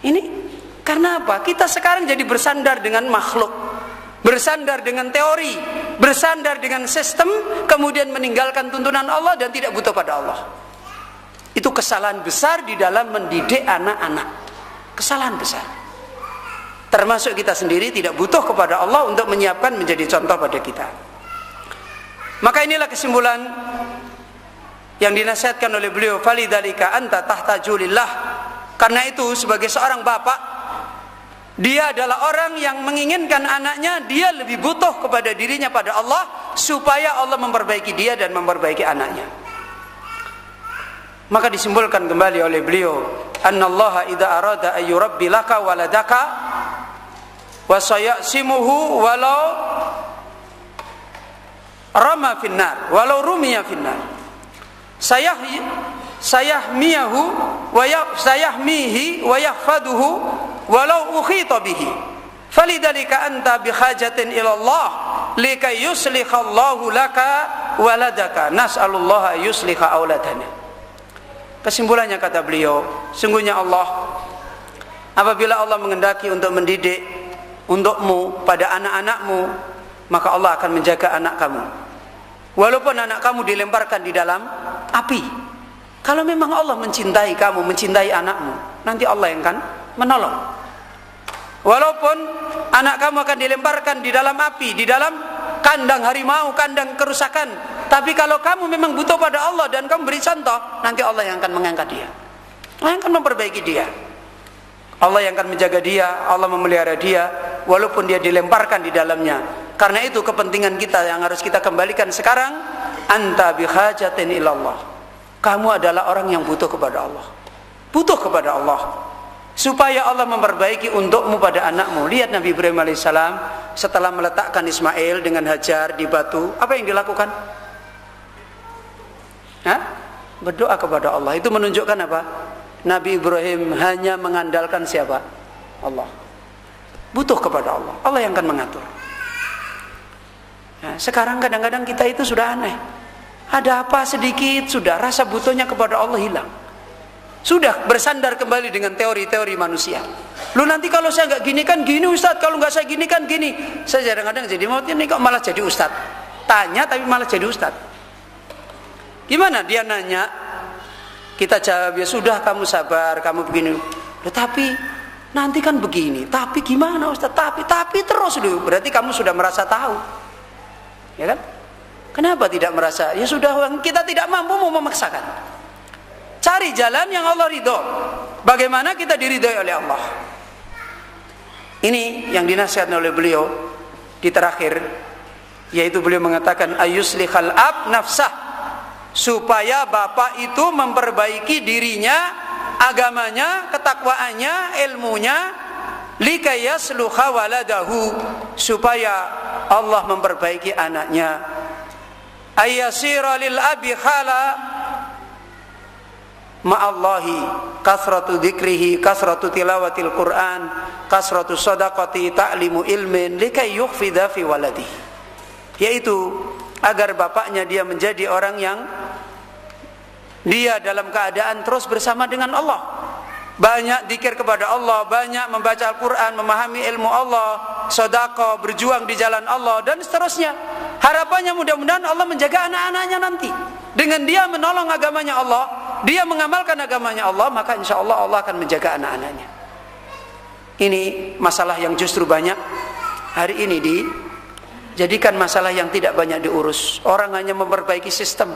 Ini karena apa? Kita sekarang jadi bersandar dengan makhluk, bersandar dengan teori, bersandar dengan sistem, kemudian meninggalkan tuntunan Allah dan tidak butuh pada Allah. Itu kesalahan besar di dalam mendidik anak-anak. Kesalahan besar. Termasuk kita sendiri tidak butuh kepada Allah untuk menyiapkan menjadi contoh pada kita. Maka inilah kesimpulan yang dinasihatkan oleh beliau, falidzalika anta tahtaju lillah. Karena itu sebagai seorang bapak, dia adalah orang yang menginginkan anaknya, dia lebih butuh kepada dirinya pada Allah supaya Allah memperbaiki dia dan memperbaiki anaknya. Maka disimpulkan kembali oleh beliau, annallaha idza arada ayyurabbi laka waladaka wa sayasimuhu walau rama finnar walau rumiya finnar sayahmiyahu wa sayahmihi wa yahfaduhu walau ukhita bihi falidzalika anta bihajatin ila Allah likay yuslihallahu laka waladaka nas'alullaha yusliha auladana. Kesimpulannya kata beliau, sungguhnya Allah apabila Allah menghendaki untuk mendidik untukmu pada anak-anakmu, maka Allah akan menjaga anak kamu. Walaupun anak kamu dilemparkan di dalam api, kalau memang Allah mencintai kamu, mencintai anakmu, nanti Allah yang akan menolong. Walaupun anak kamu akan dilemparkan di dalam api, di dalam kandang harimau, kandang kerusakan, tapi kalau kamu memang butuh pada Allah dan kamu beri contoh, nanti Allah yang akan mengangkat dia, Allah yang akan memperbaiki dia, Allah yang akan menjaga dia, Allah memelihara dia, walaupun dia dilemparkan di dalamnya. Karena itu kepentingan kita yang harus kita kembalikan sekarang, anta bihajatin ilallah. Kamu adalah orang yang butuh kepada Allah. Butuh kepada Allah. Supaya Allah memperbaiki untukmu pada anakmu. Lihat Nabi Ibrahim alaihissalam setelah meletakkan Ismail dengan Hajar di batu, apa yang dilakukan? Berdoa kepada Allah. Itu menunjukkan apa? Nabi Ibrahim hanya mengandalkan siapa? Allah. Butuh kepada Allah. Allah yang akan mengatur. Nah, sekarang kadang-kadang kita itu sudah aneh. Ada apa sedikit sudah rasa butuhnya kepada Allah hilang. Sudah bersandar kembali dengan teori-teori manusia. Lu nanti kalau saya nggak gini kan gini Ustadz, kalau nggak saya gini kan gini. Saya kadang-kadang jadi mau ini kok malah jadi Ustadz. Tanya tapi malah jadi Ustadz. Gimana dia nanya? Kita jawab ya sudah, kamu sabar, kamu begini. Tetapi nanti kan begini, tapi gimana Ustaz? Tapi terus dulu. Berarti kamu sudah merasa tahu. Ya kan? Kenapa tidak merasa? Ya sudah, kita tidak mampu mau memaksakan. Cari jalan yang Allah ridho. Bagaimana kita diridhoi oleh Allah? Ini yang dinasihatkan oleh beliau di terakhir, yaitu beliau mengatakan ayuslihal ab nafsah, supaya bapak itu memperbaiki dirinya, agamanya, ketakwaannya, ilmunya, likayasluha waladahu, supaya Allah memperbaiki anaknya. Ayyasira lil abi khala ma'allahi kasratu dzikrihi, kasratu tilawatil Quran, kasratu shadaqati, ta'limu ilmin, likay yukhfidha fi waladihi, yaitu agar bapaknya dia menjadi orang yang dia dalam keadaan terus bersama dengan Allah, banyak zikir kepada Allah, banyak membaca Al-Quran, memahami ilmu Allah, sedekah, berjuang di jalan Allah, dan seterusnya. Harapannya mudah-mudahan Allah menjaga anak-anaknya nanti. Dengan dia menolong agamanya Allah, dia mengamalkan agamanya Allah, maka insya Allah Allah akan menjaga anak-anaknya. Ini masalah yang justru banyak hari ini dijadikan masalah yang tidak banyak diurus. Orang hanya memperbaiki sistem,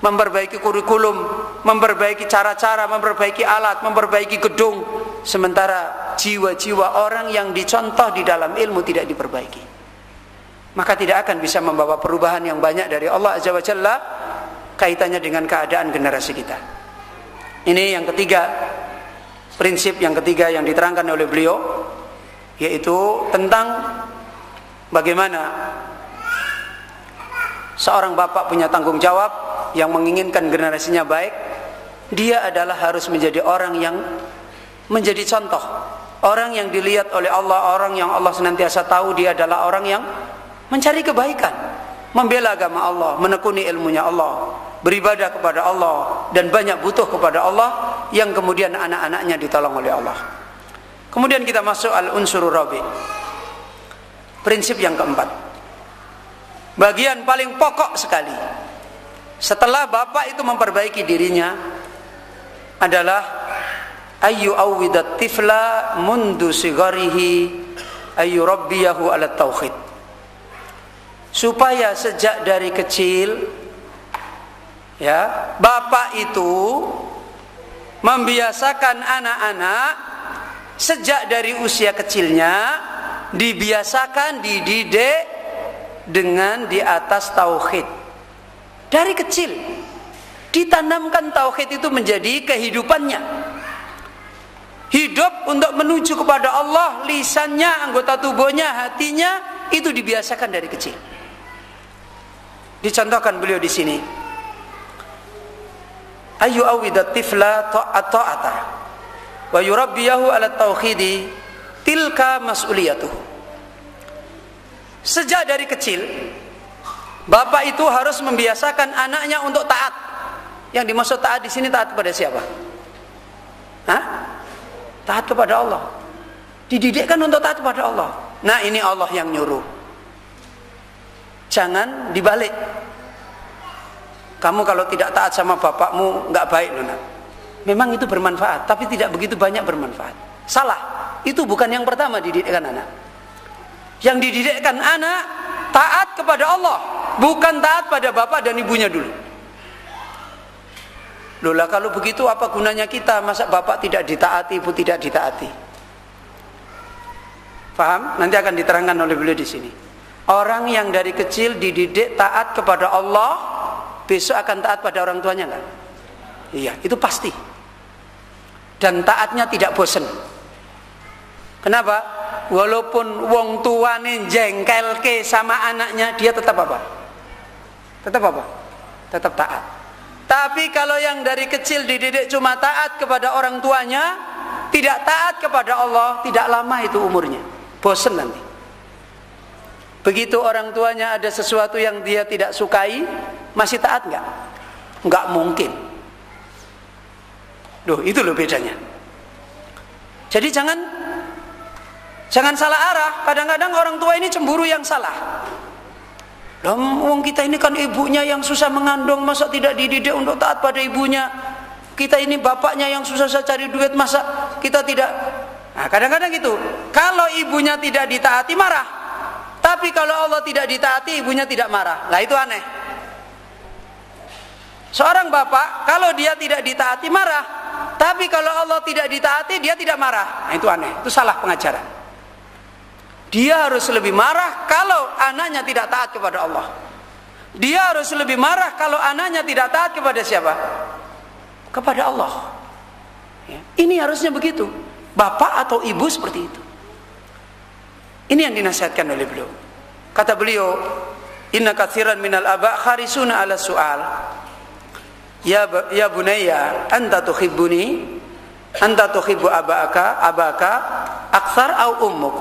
memperbaiki kurikulum, memperbaiki cara-cara, memperbaiki alat, memperbaiki gedung, sementara jiwa-jiwa orang yang dicontoh di dalam ilmu tidak diperbaiki. Maka tidak akan bisa membawa perubahan yang banyak dari Allah Azza wa Jalla kaitannya dengan keadaan generasi kita. Ini yang ketiga, prinsip yang ketiga yang diterangkan oleh beliau, yaitu tentang bagaimana seorang bapak punya tanggung jawab yang menginginkan generasinya baik. Dia adalah harus menjadi orang yang menjadi contoh, orang yang dilihat oleh Allah, orang yang Allah senantiasa tahu dia adalah orang yang mencari kebaikan, membela agama Allah, menekuni ilmunya Allah, beribadah kepada Allah, dan banyak butuh kepada Allah, yang kemudian anak-anaknya ditolong oleh Allah. Kemudian kita masuk al-unsurur rabi', prinsip yang keempat, bagian paling pokok sekali setelah bapak itu memperbaiki dirinya adalah ayyu awwidat tifla mundu sigarihi ayyu rabbiyahu ala tauhid, supaya sejak dari kecil ya bapak itu membiasakan anak-anak sejak dari usia kecilnya, dibiasakan, dididik dengan di atas tauhid. Dari kecil ditanamkan tauhid itu menjadi kehidupannya, hidup untuk menuju kepada Allah, lisannya, anggota tubuhnya, hatinya itu dibiasakan dari kecil. Dicontohkan beliau di sini, ayu awidat tifla ta'ata wa yurabbiyahu ala tauhidi tilka mas'uliyatuhu. Sejak dari kecil bapak itu harus membiasakan anaknya untuk taat. Yang dimaksud taat di sini taat kepada siapa? Hah? Taat kepada Allah. Dididikkan untuk taat kepada Allah. Nah, ini Allah yang nyuruh. Jangan dibalik. Kamu kalau tidak taat sama bapakmu nggak baik, Nona. Memang itu bermanfaat, tapi tidak begitu banyak bermanfaat. Salah. Itu bukan yang pertama dididikkan anak. Yang dididikkan anak taat kepada Allah, bukan taat pada bapak dan ibunya dulu. Loh lah, kalau begitu apa gunanya kita? Masa bapak tidak ditaati, ibu tidak ditaati? Paham? Nanti akan diterangkan oleh beliau di sini. Orang yang dari kecil dididik taat kepada Allah, besok akan taat pada orang tuanya enggak? Iya, itu pasti. Dan taatnya tidak bosan. Kenapa? Walaupun wong tuane jengkelke sama anaknya, dia tetap apa? Tetap apa? Tetap taat. Tapi kalau yang dari kecil dididik cuma taat kepada orang tuanya, tidak taat kepada Allah, tidak lama itu umurnya, bosan nanti. Begitu orang tuanya ada sesuatu yang dia tidak sukai, masih taat enggak? Enggak mungkin. Loh, itu loh bedanya. Jadi jangan salah arah. Kadang-kadang orang tua ini cemburu yang salah. Loh, wong kita ini kan ibunya yang susah mengandung, masa tidak dididik untuk taat pada ibunya? Kita ini bapaknya yang susah cari duit, masa kita tidak Nah, kadang-kadang gitu. Kalau ibunya tidak ditaati marah. Tapi kalau Allah tidak ditaati, ibunya tidak marah. Nah, itu aneh. Seorang bapak kalau dia tidak ditaati marah. Tapi kalau Allah tidak ditaati, dia tidak marah. Nah, itu aneh. Itu salah pengajaran. Dia harus lebih marah kalau anaknya tidak taat kepada Allah. Dia harus lebih marah kalau anaknya tidak taat kepada siapa? Kepada Allah. Ya. Ini harusnya begitu. Bapak atau ibu seperti itu. Ini yang dinasihatkan oleh beliau. Kata beliau, inna katsiran minal aba kharisuna ala su'al. Ya bunayya, anta tuhibbu abaka aktsar au ummuk.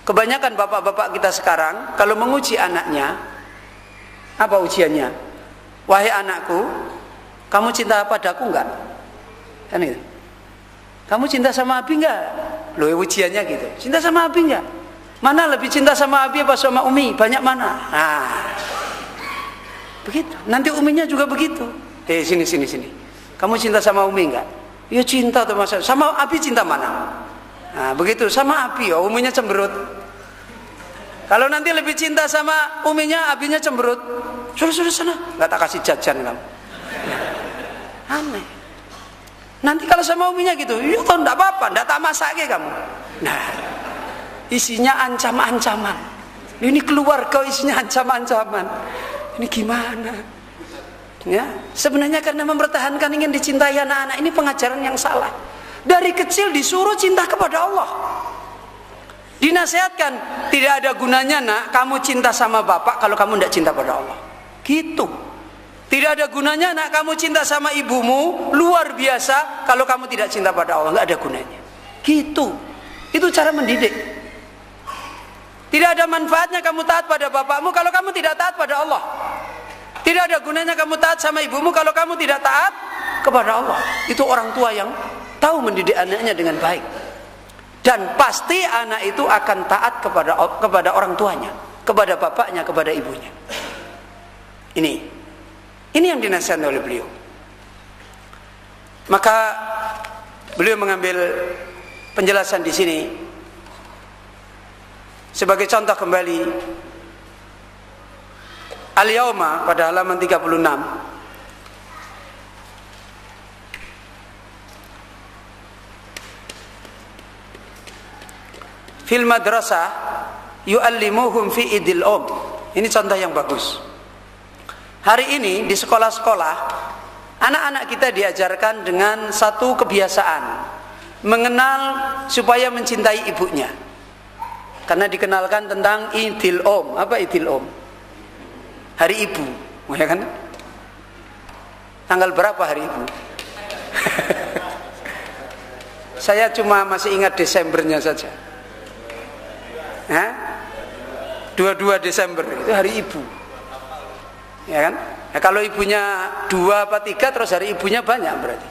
Kebanyakan bapak-bapak kita sekarang kalau menguji anaknya, apa ujiannya? Wahai anakku, kamu cinta padaku enggak? Kan itu. Kamu cinta sama Abi enggak? Loh, ujiannya gitu. Cinta sama Abi enggak? Mana lebih cinta sama Abi apa sama Umi? Banyak mana? Nah, begitu. Nanti Uminya juga begitu. Sini. Kamu cinta sama Umi enggak? Ya cinta tuh Mas. Sama Abi cinta mana? Nah, begitu. Sama Abi, oh, Uminya cemberut. Kalau nanti lebih cinta sama Uminya, Abinya cemberut. Sudah sana, nggak tak kasih jajan kamu. Aneh. Nanti kalau sama Uminya gitu, ya toh nggak apa-apa, nggak tak masak kamu. Nah, isinya ancam-ancaman. Ini keluarga isinya ancam-ancaman. Ini gimana? Ya, sebenarnya karena mempertahankan ingin dicintai anak-anak, ini pengajaran yang salah. Dari kecil disuruh cinta kepada Allah. Dinasihatkan, tidak ada gunanya nak kamu cinta sama bapak kalau kamu tidak cinta pada Allah. Gitu. Tidak ada gunanya nak kamu cinta sama ibumu luar biasa kalau kamu tidak cinta pada Allah. Tidak ada gunanya. Gitu. Itu cara mendidik. Tidak ada manfaatnya kamu taat pada bapakmu kalau kamu tidak taat pada Allah. Tidak ada gunanya kamu taat sama ibumu kalau kamu tidak taat kepada Allah. Itu orang tua yang tahu mendidik anaknya dengan baik. Dan pasti anak itu akan taat kepada orang tuanya, kepada bapaknya, kepada ibunya. Ini yang dinasihatkan oleh beliau. Maka beliau mengambil penjelasan di sini sebagai contoh kembali. Al-Yauma pada halaman 36. Fil madrasah yu'allimuhum fi idil Ini contoh yang bagus. Hari ini di sekolah-sekolah anak-anak kita diajarkan dengan satu kebiasaan, mengenal supaya mencintai ibunya. Karena dikenalkan tentang idil Apa idil Hari ibu, ya kan? Tanggal berapa hari ibu? Saya cuma masih ingat Desembernya saja. 22 Desember itu hari ibu, ya kan? Ya, kalau ibunya 2 apa 3 terus hari ibunya banyak berarti.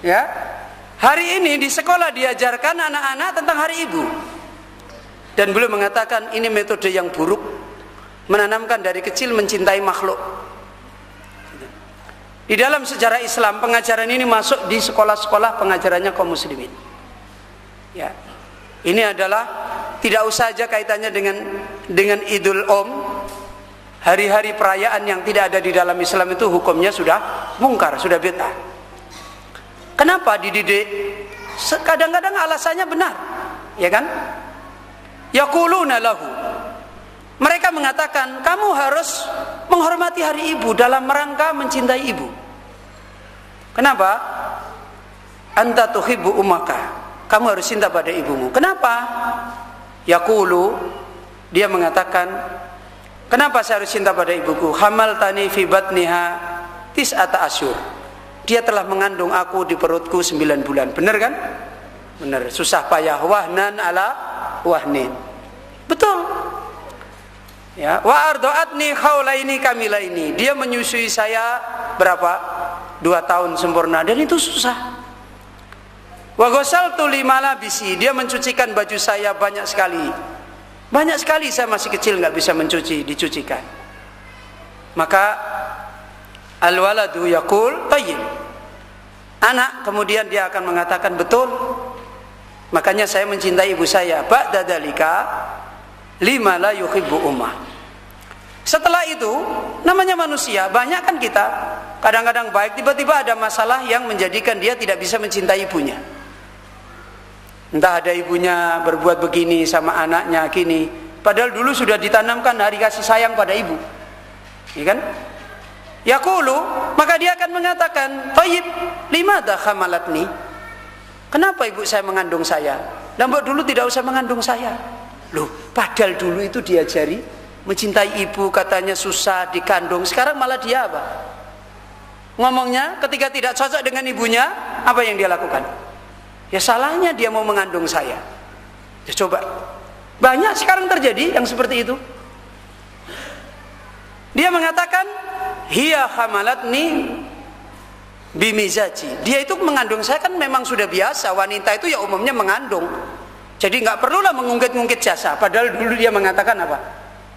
Ya, hari ini di sekolah diajarkan anak-anak tentang hari ibu, dan beliau mengatakan ini metode yang buruk, menanamkan dari kecil mencintai makhluk. Di dalam sejarah Islam pengajaran ini masuk di sekolah-sekolah pengajarannya kaum muslimin. Ya. Ini adalah tidak usah aja kaitannya dengan Idul hari-hari perayaan yang tidak ada di dalam Islam itu hukumnya sudah mungkar, sudah bid'ah. Kenapa dididik? Kadang-kadang alasannya benar, ya kan? Yaquluna lahu. Mereka mengatakan kamu harus menghormati hari ibu dalam rangka mencintai ibu. Kenapa? Anta tuhibbu ummaka. Kamu harus cinta pada ibumu. Kenapa? Yaqulu, dia mengatakan, kenapa saya harus cinta pada ibuku? Hamaltani fi batniha tis'ata asyur. Dia telah mengandung aku di perutku 9 bulan. Benar kan? Benar. Susah payah. Wahnan ala wahnin. Betul. Ya. Wa ardo'atni khawlaini kamilaini. Dia menyusui saya berapa? 2 tahun sempurna. Dan itu susah. Wa ghasaltu limalabisi, dia mencucikan baju saya banyak sekali. Banyak sekali saya masih kecil nggak bisa mencuci, dicucikan. Maka al-waladu yaqul tayyib. anak, kemudian dia akan mengatakan, betul, makanya saya mencintai ibu saya. Ba'da dzalika lima la yuhibbu ummah. Setelah itu, namanya manusia, banyak kan kita kadang-kadang baik, tiba-tiba ada masalah yang menjadikan dia tidak bisa mencintai ibunya. Entah ada ibunya berbuat begini sama anaknya gini, padahal dulu sudah ditanamkan hari kasih sayang pada ibu, ya kan? Yaqulu, maka dia akan mengatakan, "Thayyib, limadza hamalatni?" Kenapa ibu saya mengandung saya? Mbok dulu tidak usah mengandung saya. Loh, padahal dulu itu diajari mencintai ibu, katanya susah dikandung. Sekarang malah dia apa? Ngomongnya ketika tidak cocok dengan ibunya, apa yang dia lakukan? Ya salahnya dia mau mengandung saya. Ya coba. Banyak sekarang terjadi yang seperti itu. Dia mengatakan, hiya hamalatni bimizaji. Dia itu mengandung saya kan memang sudah biasa. Wanita itu ya umumnya mengandung. Jadi nggak perlulah mengungkit-ungkit jasa. Padahal dulu dia mengatakan apa?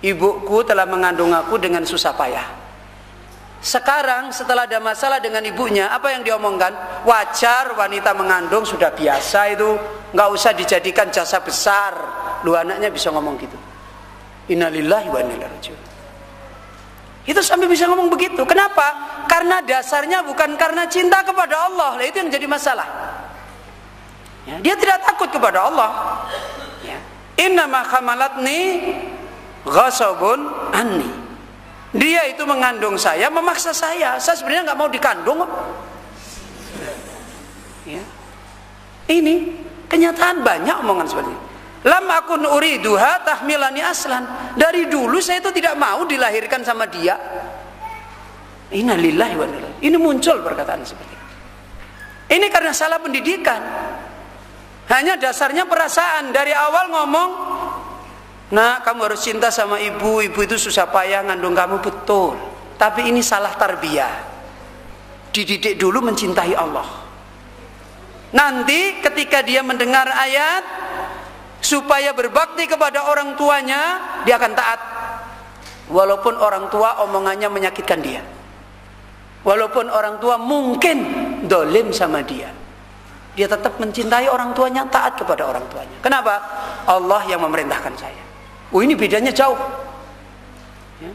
Ibuku telah mengandung aku dengan susah payah. Sekarang setelah ada masalah dengan ibunya, apa yang diomongkan? Wajar wanita mengandung, sudah biasa itu, nggak usah dijadikan jasa besar. Lu anaknya bisa ngomong gitu. Innalillahi wa inna ilaihi raji'un. Itu sampai bisa ngomong begitu. Kenapa? Karena dasarnya bukan karena cinta kepada Allah. Itu yang jadi masalah. Ya, dia tidak takut kepada Allah. Ya. Innama hamalatni ghasabun anni. Dia itu mengandung saya, memaksa saya. Saya sebenarnya nggak mau dikandung. Ya. Ini kenyataan, banyak omongan seperti ini. Lam akun uriduha tahmilani aslan. Dari dulu saya itu tidak mau dilahirkan sama dia. Innalillahi wa inna ilaihi raji'un. Ini muncul perkataan seperti ini. Ini karena salah pendidikan. Hanya dasarnya perasaan. Dari awal ngomong, nah kamu harus cinta sama ibu. Ibu itu susah payah ngandung kamu, betul. Tapi ini salah tarbiyah. Dididik dulu mencintai Allah. Nanti ketika dia mendengar ayat supaya berbakti kepada orang tuanya, dia akan taat. Walaupun orang tua omongannya menyakitkan dia. Walaupun orang tua mungkin dolim sama dia, dia tetap mencintai orang tuanya, taat kepada orang tuanya. Kenapa? Allah yang memerintahkan saya. Ini bedanya jauh. Ya.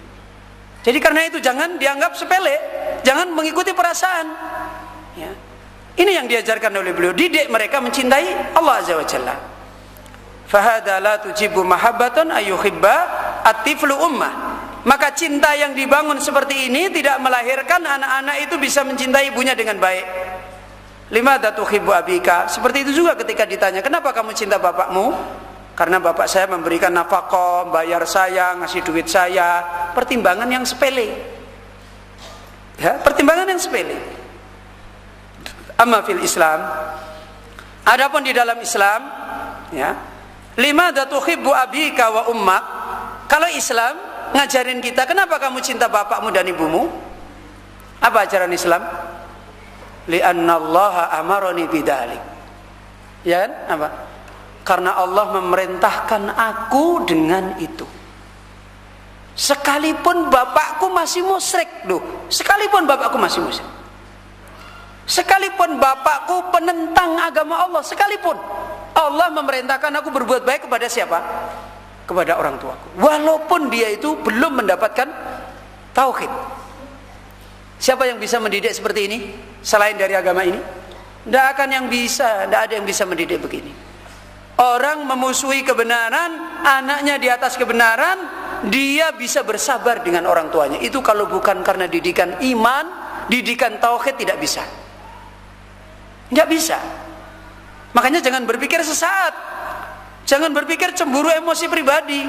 Jadi karena itu jangan dianggap sepele, jangan mengikuti perasaan. Ya. Ini yang diajarkan oleh beliau. Didik mereka mencintai Allah Azza wa Jalla. Fahada la tujibu mahabbatan ayuhibba at-tiflu ummah. Maka cinta yang dibangun seperti ini tidak melahirkan anak-anak itu bisa mencintai ibunya dengan baik. Limadza tuhibbu abika? Seperti itu juga ketika ditanya, kenapa kamu cinta bapakmu? Karena bapak saya memberikan nafkah, bayar saya, ngasih duit saya. Pertimbangan yang sepele. Ya, pertimbangan yang sepele. Amma fil Islam, adapun di dalam Islam, ya, limadza tuhibbu abika wa ummak? Kalau Islam ngajarin kita, kenapa kamu cinta bapakmu dan ibumu? Apa ajaran Islam? Li'annallaha amaroni bidzalik. Ya kan? Apa? Karena Allah memerintahkan aku dengan itu. Sekalipun bapakku masih musyrik, loh. Sekalipun bapakku masih musyrik. Sekalipun bapakku penentang agama Allah, sekalipun Allah memerintahkan aku berbuat baik kepada siapa? Kepada orang tuaku. Walaupun dia itu belum mendapatkan tauhid. Siapa yang bisa mendidik seperti ini selain dari agama ini? Tidak akan yang bisa, tidak ada yang bisa mendidik begini. Orang memusuhi kebenaran, anaknya di atas kebenaran, dia bisa bersabar dengan orang tuanya. Itu kalau bukan karena didikan iman, didikan tauhid, tidak bisa. Tidak bisa. Makanya jangan berpikir sesaat. Jangan berpikir cemburu emosi pribadi.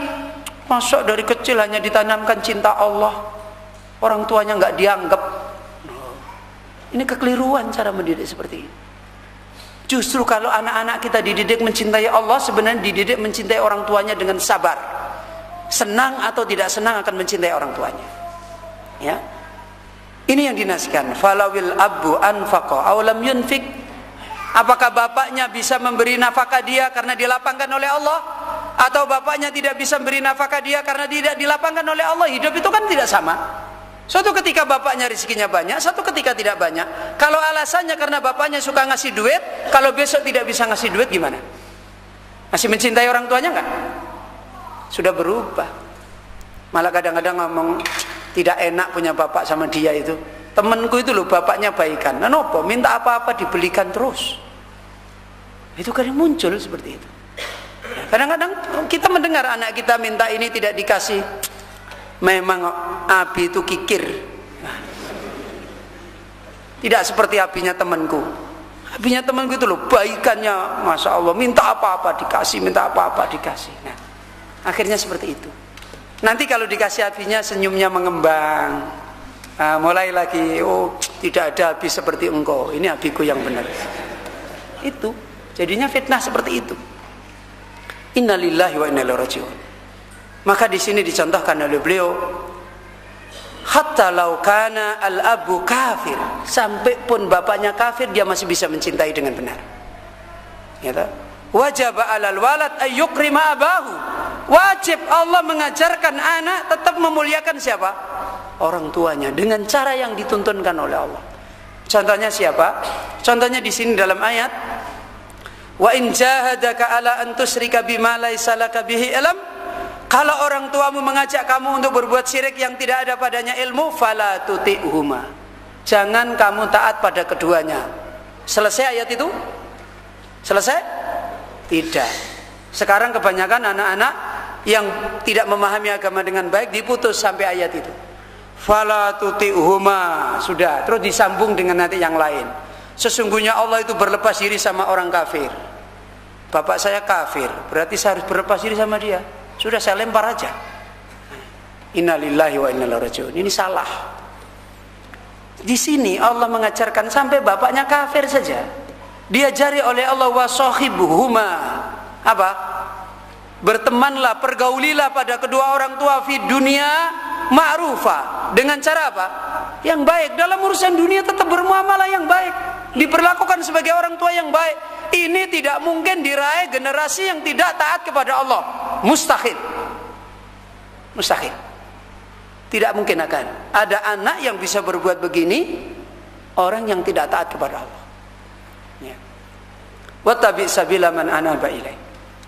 Masa dari kecil hanya ditanamkan cinta Allah, orang tuanya nggak dianggap. Ini kekeliruan cara mendidik seperti ini. Justru kalau anak-anak kita dididik mencintai Allah, sebenarnya dididik mencintai orang tuanya dengan sabar. Senang atau tidak senang akan mencintai orang tuanya. Ya. Ini yang dinasihatkan. Falawil abu anfaqa aw lam yunfik. Apakah bapaknya bisa memberi nafkah dia karena dilapangkan oleh Allah, atau bapaknya tidak bisa memberi nafkah dia karena tidak dilapangkan oleh Allah? Hidup itu kan tidak sama. Suatu ketika bapaknya rezekinya banyak, satu ketika tidak banyak. Kalau alasannya karena bapaknya suka ngasih duit, kalau besok tidak bisa ngasih duit gimana? Masih mencintai orang tuanya enggak? Sudah berubah. Malah kadang-kadang ngomong tidak enak punya bapak sama dia itu. Temanku itu loh bapaknya baikan. Nah, nopo minta apa-apa dibelikan terus. Itu kadang muncul seperti itu. Kadang-kadang kita mendengar anak kita minta ini tidak dikasih. Memang Abi itu kikir. Tidak seperti abinya temanku. Abinya temanku itu loh baikannya, masya Allah, minta apa-apa dikasih, minta apa-apa dikasih. Nah, akhirnya seperti itu. Nanti kalau dikasih abinya senyumnya mengembang. Nah, mulai lagi, oh tidak ada abi seperti engkau. Ini abiku yang benar. Itu jadinya fitnah seperti itu. Innalillahi wa inna ilaihi raji'un. Maka di sini dicontohkan oleh beliau, hatta law kana al-abu kafir, sampai pun bapaknya kafir dia masih bisa mencintai dengan benar. Ya, wajib 'alal walad ay yukrima abahu. Wajib Allah mengajarkan anak tetap memuliakan siapa? Orang tuanya dengan cara yang dituntunkan oleh Allah. Contohnya siapa? Contohnya di sini dalam ayat, wa in jahadaka ala an tusyrika bima laysa laka bihi ilm. Kalau orang tuamu mengajak kamu untuk berbuat syirik yang tidak ada padanya ilmu, fala tuti'huma. Jangan kamu taat pada keduanya. Selesai ayat itu? Selesai? Tidak. Sekarang kebanyakan anak-anak yang tidak memahami agama dengan baik diputus sampai ayat itu. Fala tuti'huma. Sudah, terus disambung dengan nanti yang lain. Sesungguhnya Allah itu berlepas diri sama orang kafir. Bapak saya kafir, berarti saya harus berlepas diri sama dia. Sudah saya lempar aja. Innalillahi wa inna ilaihi raji'un. Ini salah. Di sini Allah mengajarkan sampai bapaknya kafir saja. Diajari oleh Allah wasohibuhuma. Apa? Bertemanlah, pergaulilah pada kedua orang tua fi dunia ma'rufa. Dengan cara apa? Yang baik. Dalam urusan dunia tetap bermuamalah yang baik. Diperlakukan sebagai orang tua yang baik. Ini tidak mungkin diraih generasi yang tidak taat kepada Allah. Mustahil. Mustahil. Tidak mungkin akan ada anak yang bisa berbuat begini, orang yang tidak taat kepada Allah. Ya. Wattabi' sabila man anaba ilaih.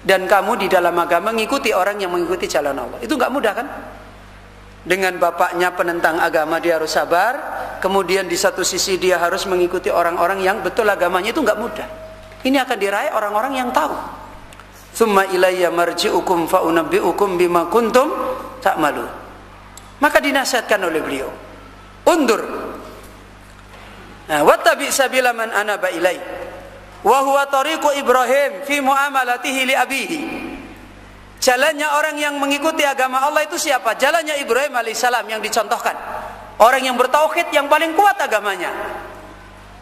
Dan kamu di dalam agama mengikuti orang yang mengikuti jalan Allah. Itu enggak mudah kan? Dengan bapaknya penentang agama dia harus sabar, kemudian di satu sisi dia harus mengikuti orang-orang yang betul agamanya, itu enggak mudah. Ini akan diraih orang-orang yang tahu. Tsumma ilayya marji'ukum fa unabbi'ukum bima kuntum ta'malun. Maka dinasihatkan oleh beliau, undur. Nah, wattabi' sabila man anaba ilai. Wa huwa tariqu Ibrahim fi muamalatihi li abihi. Jalannya orang yang mengikuti agama Allah itu siapa? Jalannya Ibrahim alaihissalam yang dicontohkan. Orang yang bertauhid yang paling kuat agamanya.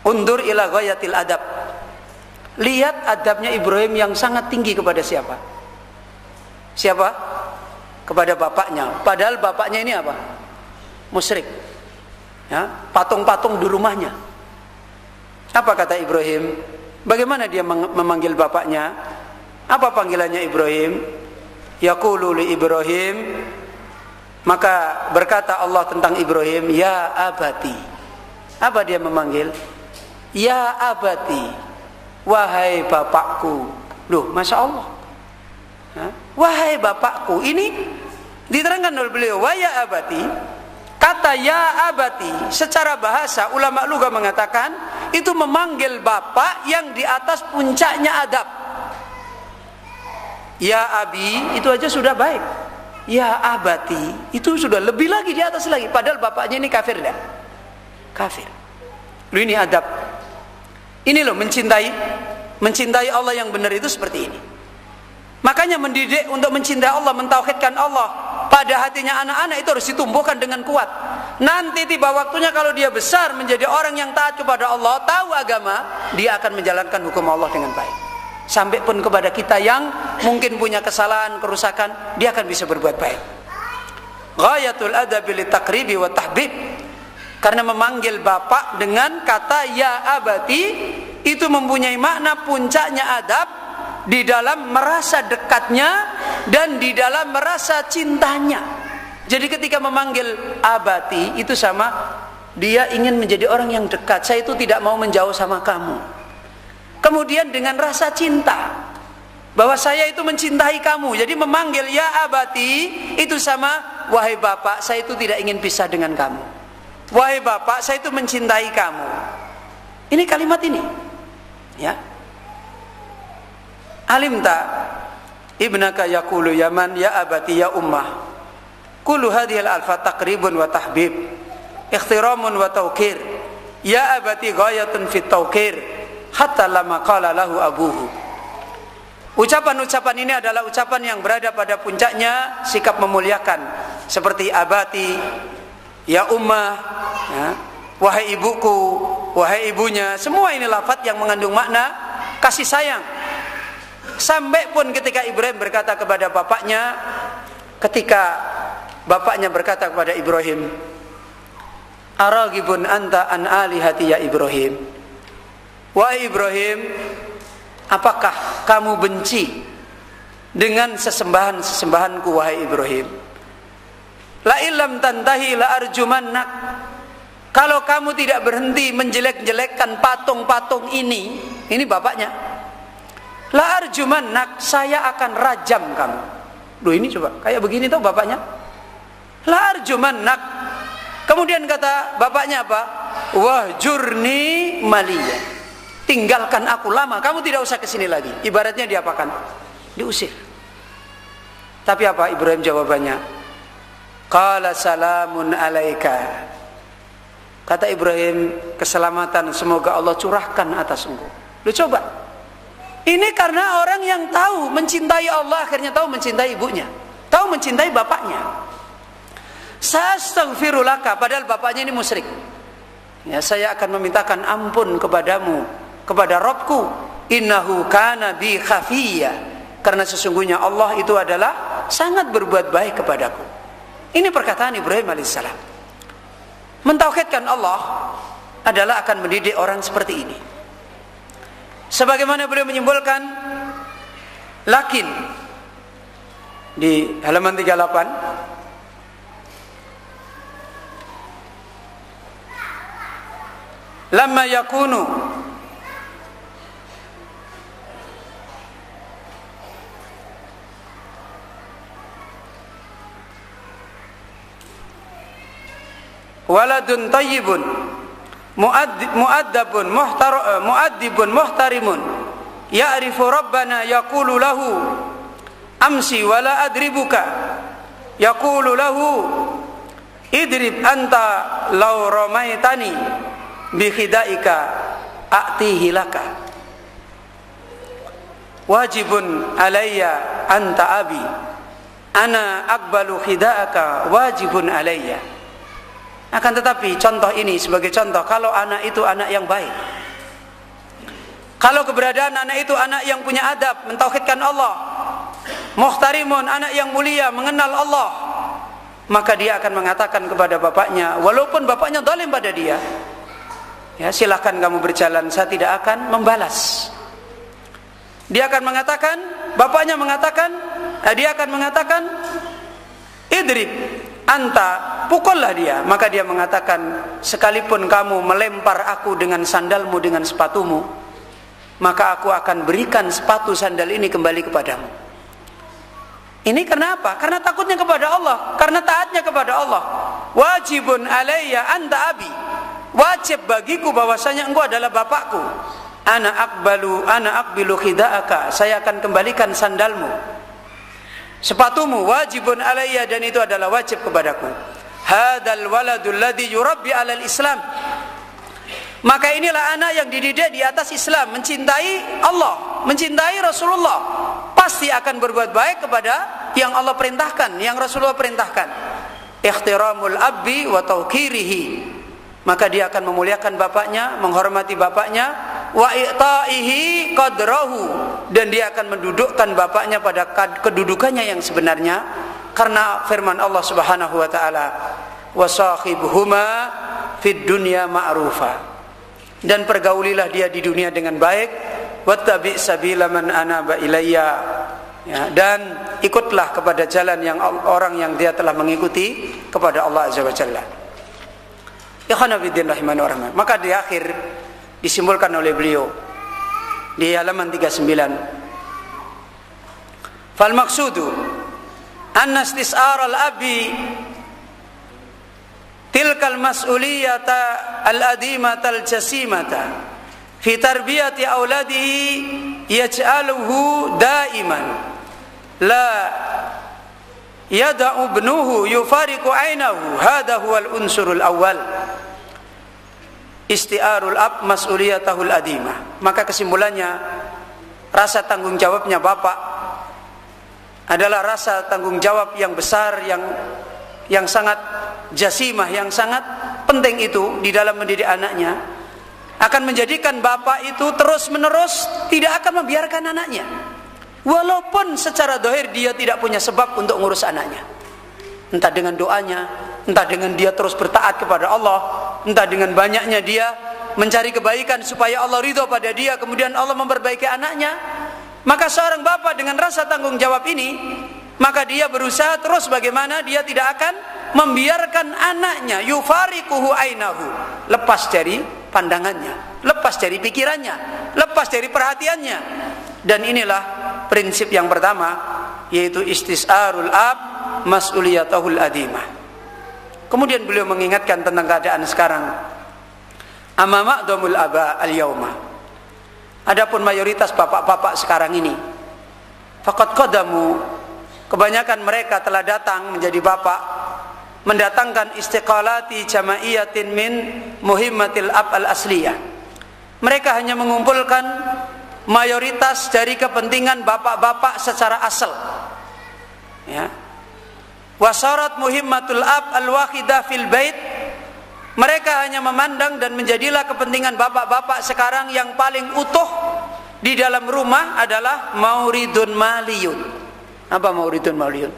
Undur ila ghayatil adab. Lihat adabnya Ibrahim yang sangat tinggi kepada siapa? Siapa? Kepada bapaknya. Padahal bapaknya ini apa? Musyrik. Ya, patung-patung di rumahnya. Apa kata Ibrahim? Bagaimana dia memanggil bapaknya? Apa panggilannya Ibrahim? Yaqulu li Ibrahim. Maka berkata Allah tentang Ibrahim, ya abati. Apa dia memanggil? Ya abati. Wahai bapakku. Loh, masya Allah. Wahai bapakku. Ini diterangkan oleh beliau. Wa ya abati. Kata ya abati secara bahasa ulama lugha mengatakan itu memanggil bapak yang di atas puncaknya adab. Ya abi itu aja sudah baik. Ya abati itu sudah lebih lagi di atas lagi. Padahal bapaknya ini kafir dah. Kafir. Loh, ini adab. Ini loh mencintai Allah yang benar itu seperti ini. Makanya mendidik untuk mencintai Allah, mentauhidkan Allah pada hatinya anak-anak itu harus ditumbuhkan dengan kuat. Nanti tiba waktunya kalau dia besar menjadi orang yang taat kepada Allah, tahu agama, dia akan menjalankan hukum Allah dengan baik. Sampai pun kepada kita yang mungkin punya kesalahan, kerusakan, dia akan bisa berbuat baik. Ghayatul adabi litaqribi wa tahbib. Karena memanggil bapak dengan kata ya abati itu mempunyai makna puncaknya adab di dalam merasa dekatnya dan di dalam merasa cintanya. Jadi ketika memanggil abati itu sama dia ingin menjadi orang yang dekat. Saya itu tidak mau menjauh sama kamu. Kemudian dengan rasa cinta, bahwa saya itu mencintai kamu. Jadi memanggil ya abati itu sama wahai bapak, saya itu tidak ingin pisah dengan kamu. Wahai bapak, saya itu mencintai kamu. Ini kalimat ini. Ya. Alimta ibnaka yaqulu yaman ya abati ya ummah. Kullu hadhil alfa taqribun wa tahbib, ikhtiramun wa tawqir. Ya abati ghayatun fit tawqir, hatta lama qala lahu abuhu. Ucapan-ucapan ini adalah ucapan yang berada pada puncaknya sikap memuliakan, seperti abati, ya ummah, ya, wahai ibuku, wahai ibunya. Semua ini lafaz yang mengandung makna kasih sayang. Sampai pun ketika Ibrahim berkata kepada bapaknya, ketika bapaknya berkata kepada Ibrahim, "Araghibun anta an alihati ya Ibrahim?" Wahai Ibrahim, apakah kamu benci dengan sesembahan-sesembahanku wahai Ibrahim? La illam tantahi la arjumannak. Kalau kamu tidak berhenti menjelek-jelekkan patung-patung ini bapaknya. La arjumannak, saya akan rajam kamu. Loh, ini coba kayak begini tuh bapaknya. La arjumannak. Kemudian kata bapaknya apa? Wahjurni maliya. Tinggalkan aku lama, kamu tidak usah kesini lagi. Ibaratnya diapakan? Diusir. Tapi apa Ibrahim jawabannya? Qala salamun alaika. Kata Ibrahim, keselamatan semoga Allah curahkan atas engkau. Lu coba. Ini karena orang yang tahu mencintai Allah, akhirnya tahu mencintai ibunya, tahu mencintai bapaknya. Sastaghfirulaka, padahal bapaknya ini musyrik. Ya, saya akan memintakan ampun kepadamu, kepada Rabbku. Innahu kana bi khafiyya, karena sesungguhnya Allah itu adalah sangat berbuat baik kepadaku. Ini perkataan Ibrahim alaihissalam. Mentauhidkan Allah adalah akan mendidik orang seperti ini. Sebagaimana beliau menyimpulkan, lakin di halaman 38, lamma yakunu waladun tayyibun mu'addabun mu'addibun muhtarimun ya'rifu rabbana yaqulu lahu amsi wala adribuka, yaqulu lahu idrib anta law ramaitani bi khidaika a'tihi laka, wajibun alayya anta abi ana aqbalu khidaaka wajibun alayya. Akan tetapi contoh ini sebagai contoh, kalau anak itu anak yang baik, kalau keberadaan anak itu anak yang punya adab, mentauhidkan Allah, muhtarimun, anak yang mulia, mengenal Allah, maka dia akan mengatakan kepada bapaknya, walaupun bapaknya zalim pada dia, ya silahkan kamu berjalan, saya tidak akan membalas. Dia akan mengatakan, bapaknya mengatakan, dia akan mengatakan, idrib anta, pukullah dia. Maka dia mengatakan, sekalipun kamu melempar aku dengan sandalmu, dengan sepatumu, maka aku akan berikan sepatu sandal ini kembali kepadamu. Ini karena apa? Karena takutnya kepada Allah, karena taatnya kepada Allah. Wajibun alayya anta abi, wajib bagiku bahwasanya engkau adalah bapakku. Ana aqbilu khidaaka, saya akan kembalikan sandalmu, sepatumu. Wajibun alayya, dan itu adalah wajib kepadaku. Hadzal waladul ladzi yurabbi alal Islam, maka inilah anak yang dididik di atas Islam, mencintai Allah, mencintai Rasulullah, pasti akan berbuat baik kepada yang Allah perintahkan, yang Rasulullah perintahkan. Ihtiramul abbi wa tauqirihi, maka dia akan memuliakan bapaknya, menghormati bapaknya. Wa i'taihi qadrahu, dan dia akan mendudukkan bapaknya pada kedudukannya yang sebenarnya, karena firman Allah Subhanahu wa taala, wasahibhuma fid dunya ma'rufa, dan pergaulilah dia di dunia dengan baik. Wattabi sabila man anaba ilayya, ya, dan ikutlah kepada jalan yang orang yang dia telah mengikuti kepada Allah Azza wa Jalla. Ikhwan fillah rahimani wa rahmah. Maka di akhir disimpulkan oleh beliau di halaman 39. Fal maqsudu anna istis'ar al-abi tilkal mas'uliyata al-adimata al-jasimata fi tarbiyati auladihi yaj'aluhu daiman la yada'u ibnuhu yufariqu ainahu. Hadha huwa al-unsurul awwal, isti'arul ab mas'uliyatahul adimah. Maka kesimpulannya, rasa tanggung jawabnya bapak adalah rasa tanggung jawab yang besar, yang sangat jasimah, yang sangat penting itu di dalam mendidik anaknya, akan menjadikan bapak itu terus menerus tidak akan membiarkan anaknya, walaupun secara zahir dia tidak punya sebab untuk ngurus anaknya, entah dengan doanya, entah dengan dia terus bertaat kepada Allah, entah dengan banyaknya dia mencari kebaikan supaya Allah ridho pada dia, kemudian Allah memperbaiki anaknya. Maka seorang bapak dengan rasa tanggung jawab ini, maka dia berusaha terus bagaimana dia tidak akan membiarkan anaknya yufariquhu ainahu, lepas dari pandangannya, lepas dari pikirannya, lepas dari perhatiannya. Dan inilah prinsip yang pertama, yaitu istis'arul ab mas'uliyatahul adimah. Kemudian beliau mengingatkan tentang keadaan sekarang. Amma ma'dhamul aba al-yauma, adapun mayoritas bapak-bapak sekarang ini, faqad qadamu, kebanyakan mereka telah datang menjadi bapak, mendatangkan istiqalati jamaiyatin min muhimmatil ab al-asliyah. Mereka hanya mengumpulkan mayoritas dari kepentingan bapak-bapak secara asal, ya. Wasarat muhimmatul ab al-wahidah fil bait, mereka hanya memandang dan menjadilah kepentingan bapak-bapak sekarang yang paling utuh di dalam rumah adalah mauridun maliyun. Apa mauridun maliyun?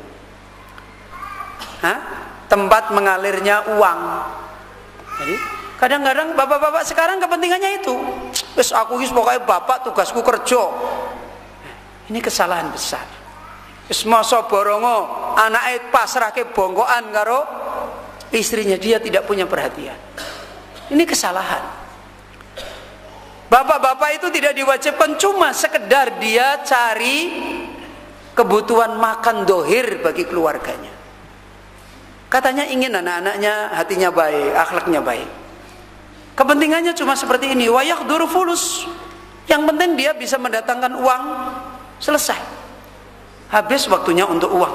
Tempat mengalirnya uang. Jadi kadang-kadang bapak-bapak sekarang kepentingannya itu, wis aku wis pokoknya bapak tugasku kerja. Ini kesalahan besar. Wis masa borongo anake pasrahke bongkokan karo istrinya, dia tidak punya perhatian. Ini kesalahan. Bapak-bapak itu tidak diwajibkan cuma sekedar dia cari kebutuhan makan dohir bagi keluarganya. Katanya ingin anak-anaknya hatinya baik, akhlaknya baik. Kepentingannya cuma seperti ini, wa yahduru fulus. Yang penting dia bisa mendatangkan uang, selesai. Habis waktunya untuk uang.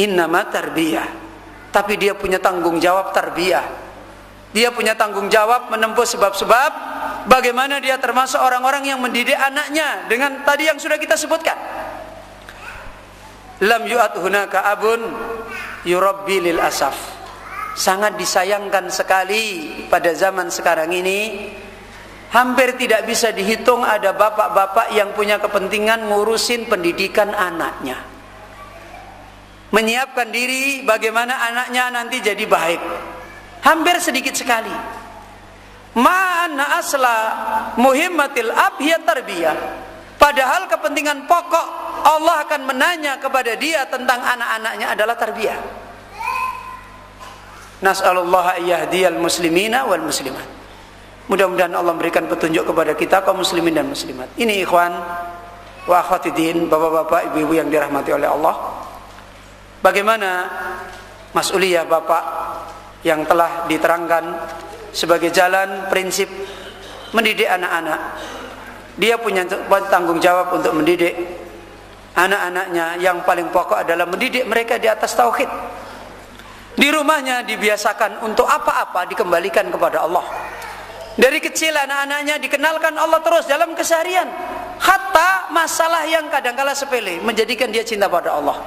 Innama tarbiyah. Tapi dia punya tanggung jawab tarbiyah. Dia punya tanggung jawab menempuh sebab-sebab bagaimana dia termasuk orang-orang yang mendidik anaknya dengan tadi yang sudah kita sebutkan. Lam yu'at hunaka abun yurabbi lil asaf. Sangat disayangkan sekali pada zaman sekarang ini, hampir tidak bisa dihitung ada bapak-bapak yang punya kepentingan ngurusin pendidikan anaknya, menyiapkan diri bagaimana anaknya nanti jadi baik. Hampir sedikit sekali. Ma'anna asla muhimmatil ab hiya tarbiyah. Padahal kepentingan pokok Allah akan menanya kepada dia tentang anak-anaknya adalah tarbiyah. Nas'alullah ayyahdiyal muslimina wal muslimat. Mudah-mudahan Allah memberikan petunjuk kepada kita kaum muslimin dan muslimat. Ini ikhwan wa akhwatiddin, bapak-bapak, ibu-ibu yang dirahmati oleh Allah. Bagaimana mas'uliyah bapak yang telah diterangkan sebagai jalan prinsip mendidik anak-anak. Dia punya tanggung jawab untuk mendidik anak-anaknya. Yang paling pokok adalah mendidik mereka di atas tauhid. Di rumahnya dibiasakan untuk apa-apa dikembalikan kepada Allah. Dari kecil anak-anaknya dikenalkan Allah terus dalam keseharian. Hatta masalah yang kadang-kala sepele menjadikan dia cinta pada Allah.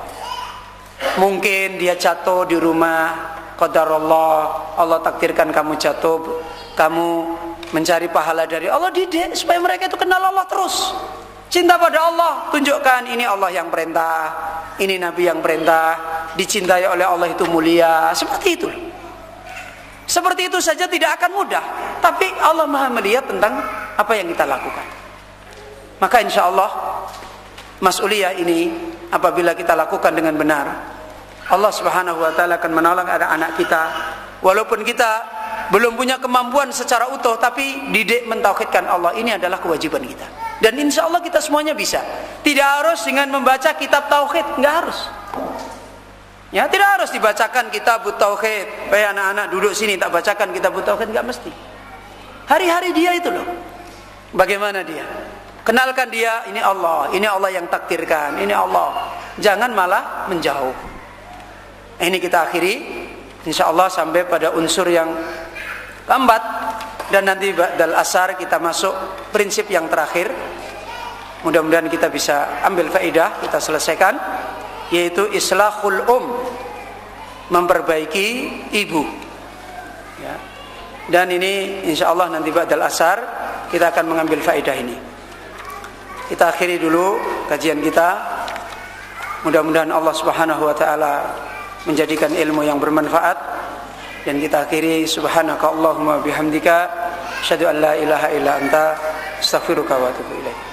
Mungkin dia jatuh di rumah, qadarullah, Allah takdirkan kamu jatuh, kamu mencari pahala dari Allah, didik supaya mereka itu kenal Allah terus, cinta pada Allah, tunjukkan ini Allah yang perintah, ini Nabi yang perintah, dicintai oleh Allah itu mulia. Seperti itu. Seperti itu saja tidak akan mudah, tapi Allah Maha melihat tentang apa yang kita lakukan. Maka insya Allah mas'uliyah ini apabila kita lakukan dengan benar, Allah Subhanahu wa taala akan menolong anak-anak kita. Walaupun kita belum punya kemampuan secara utuh, tapi didik mentauhidkan Allah ini adalah kewajiban kita. Dan insya Allah kita semuanya bisa. Tidak harus dengan membaca kitab tauhid, nggak harus. Ya, tidak harus dibacakan kitab tauhid. Anak-anak duduk sini tak bacakan kitab tauhid, nggak mesti. Hari-hari dia itu loh. Bagaimana dia? Kenalkan dia, ini Allah yang takdirkan, ini Allah. Jangan malah menjauh. Ini kita akhiri, insya Allah sampai pada unsur yang keempat, dan nanti ba'dal asar kita masuk prinsip yang terakhir. Mudah-mudahan kita bisa ambil faedah, kita selesaikan, yaitu islahul memperbaiki ibu. Ya. Dan ini insya Allah nanti ba'dal asar kita akan mengambil faedah ini. Kita akhiri dulu kajian kita. Mudah-mudahan Allah Subhanahu wa taala menjadikan ilmu yang bermanfaat. Dan kita akhiri, subhanaka Allahumma bihamdika asyhadu an la ilaha illa anta astaghfiruka wa atubu ilaik.